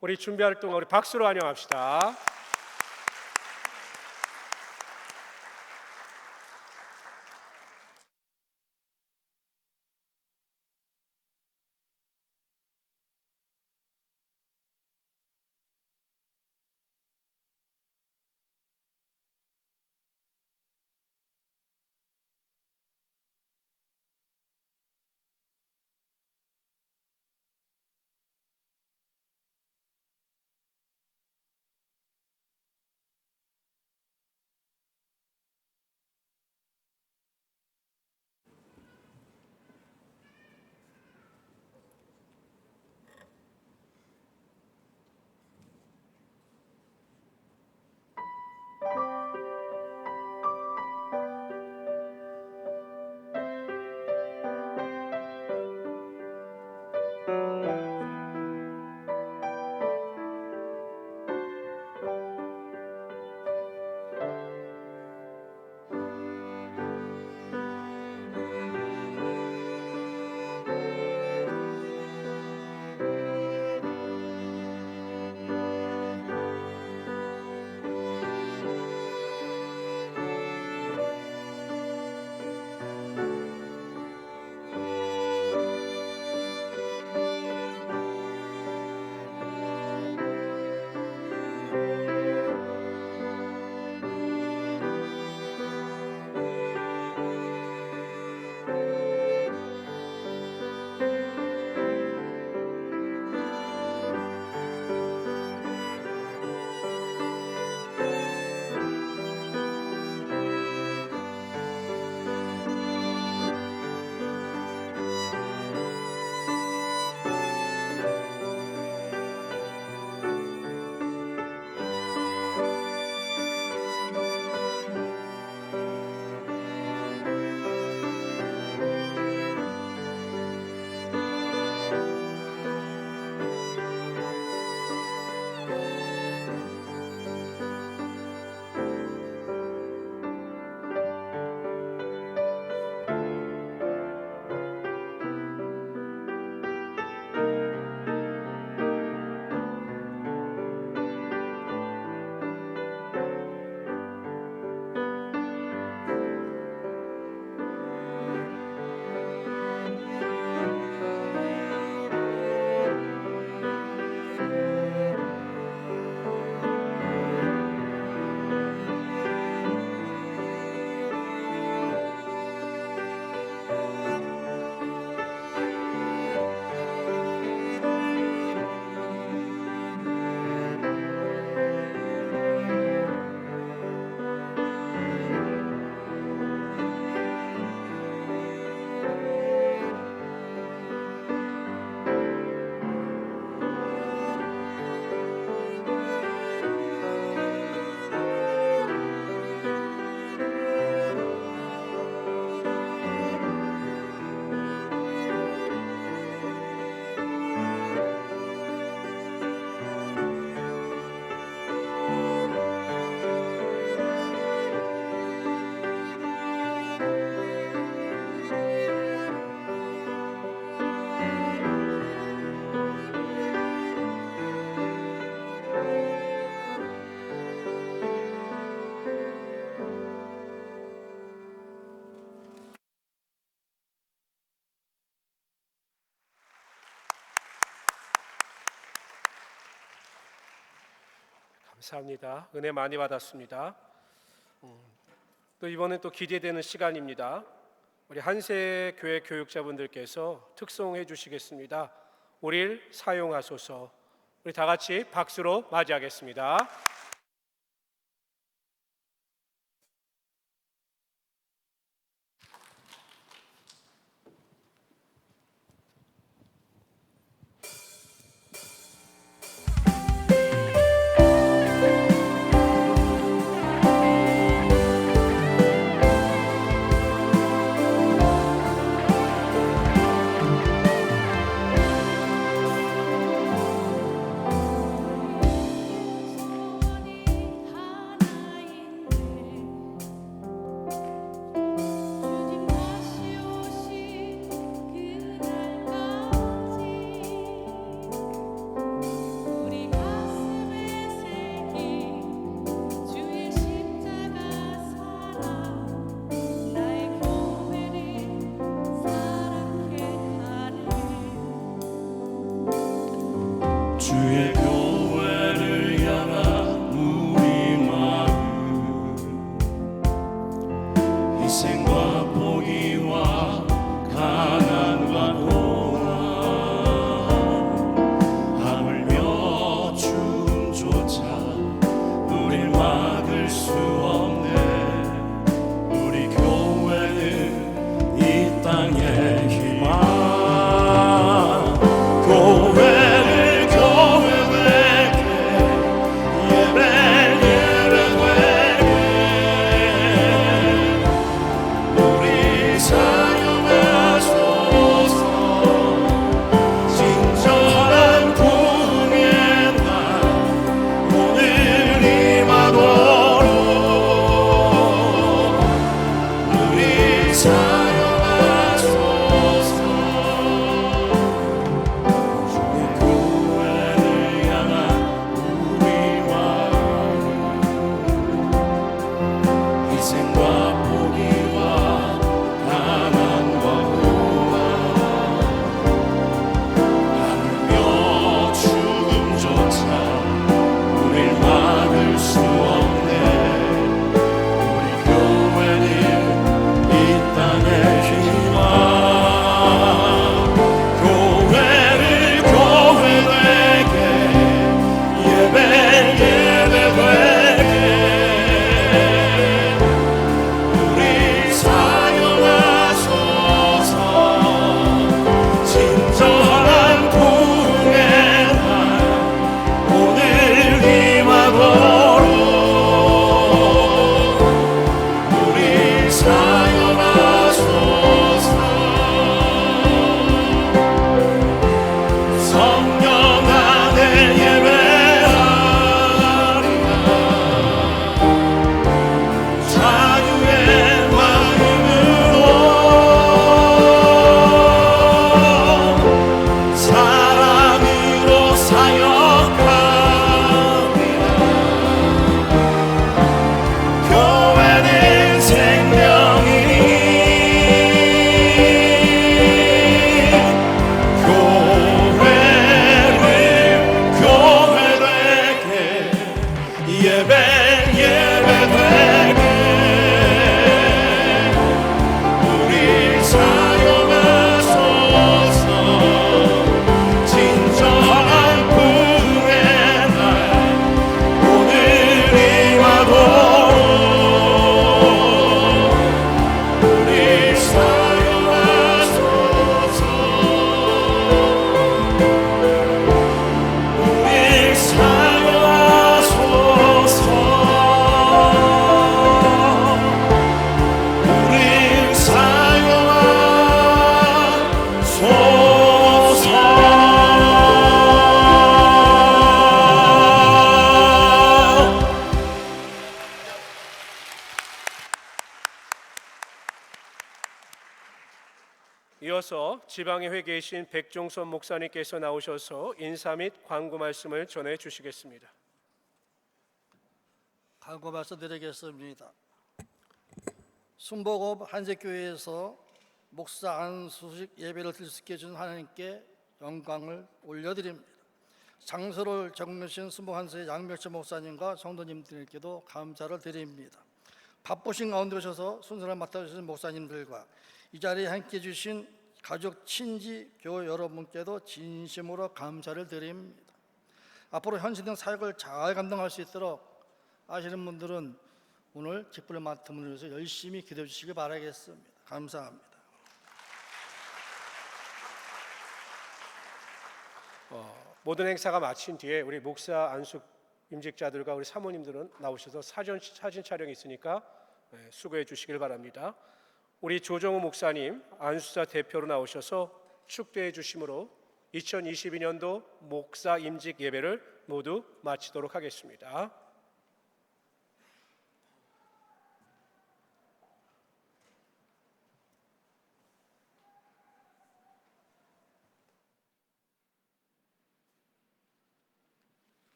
우리 준비할 동안 우리 박수로 환영합시다. 감사합니다. 은혜 많이 받았습니다. 또 이번엔 또 기대되는 시간입니다. 우리 한세 교회 교육자분들께서 특송해 주시겠습니다. 우리를 사용하소서. 우리 다 같이 박수로 맞이하겠습니다. 주의 교회를 향한 우리 마음 희생과 포기와 가난과 고난 하물며 죽음조차 우릴 막을 수 없네. 우리 교회는 이 땅의 희망 이어서 지방에 회계이신 백종선 목사님께서 나오셔서 인사 및 광고 말씀을 전해 주시겠습니다. 광고 말씀드리겠습니다. 순복업 한세교회에서 목사 안수식 예배를 드릴 수 있게 해준 하나님께 영광을 올려드립니다. 장소를 정리하신 스모한세 양멸치 목사님과 성도님들께도 감사를 드립니다. 바쁘신 가운데 오셔서 순서를 맡아주신 목사님들과 이 자리에 함께해 주신 가족, 친지, 교회 여러분께도 진심으로 감사를 드립니다. 앞으로 현실된 사역을 잘 감당할 수 있도록 아시는 분들은 오늘 직분을 맡은 분을 위해서 열심히 기도해 주시기 바라겠습니다. 감사합니다. 모든 행사가 마친 뒤에 우리 목사 안수 임직자들과 우리 사모님들은 나오셔서 사진 촬영이 있으니까 수고해 주시길 바랍니다. 우리 조정우 목사님 안수사 대표로 나오셔서 축도해 주심으로 2022년도 목사 임직 예배를 모두 마치도록 하겠습니다.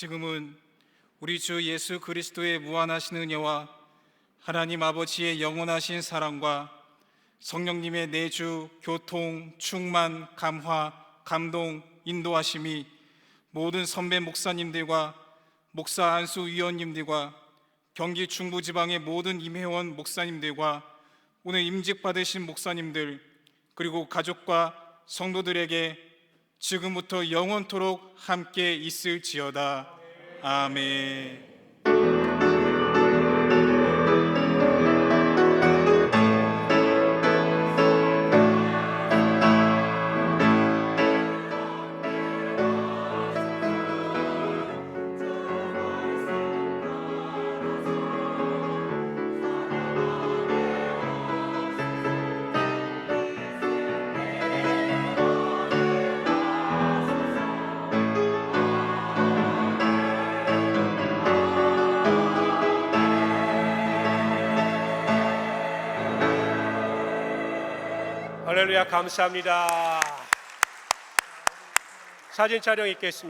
지금은 우리 주 예수 그리스도의 무한하신 은혜와 하나님 아버지의 영원하신 사랑과 성령님의 내주, 교통, 충만, 감화, 감동, 인도하심이 모든 선배 목사님들과 목사 안수 위원님들과 경기 중부지방의 모든 임회원 목사님들과 오늘 임직 받으신 목사님들 그리고 가족과 성도들에게 지금부터 영원토록 함께 있을지어다. 아멘. 할렐루야, 감사합니다. 사진 촬영 있겠습니다.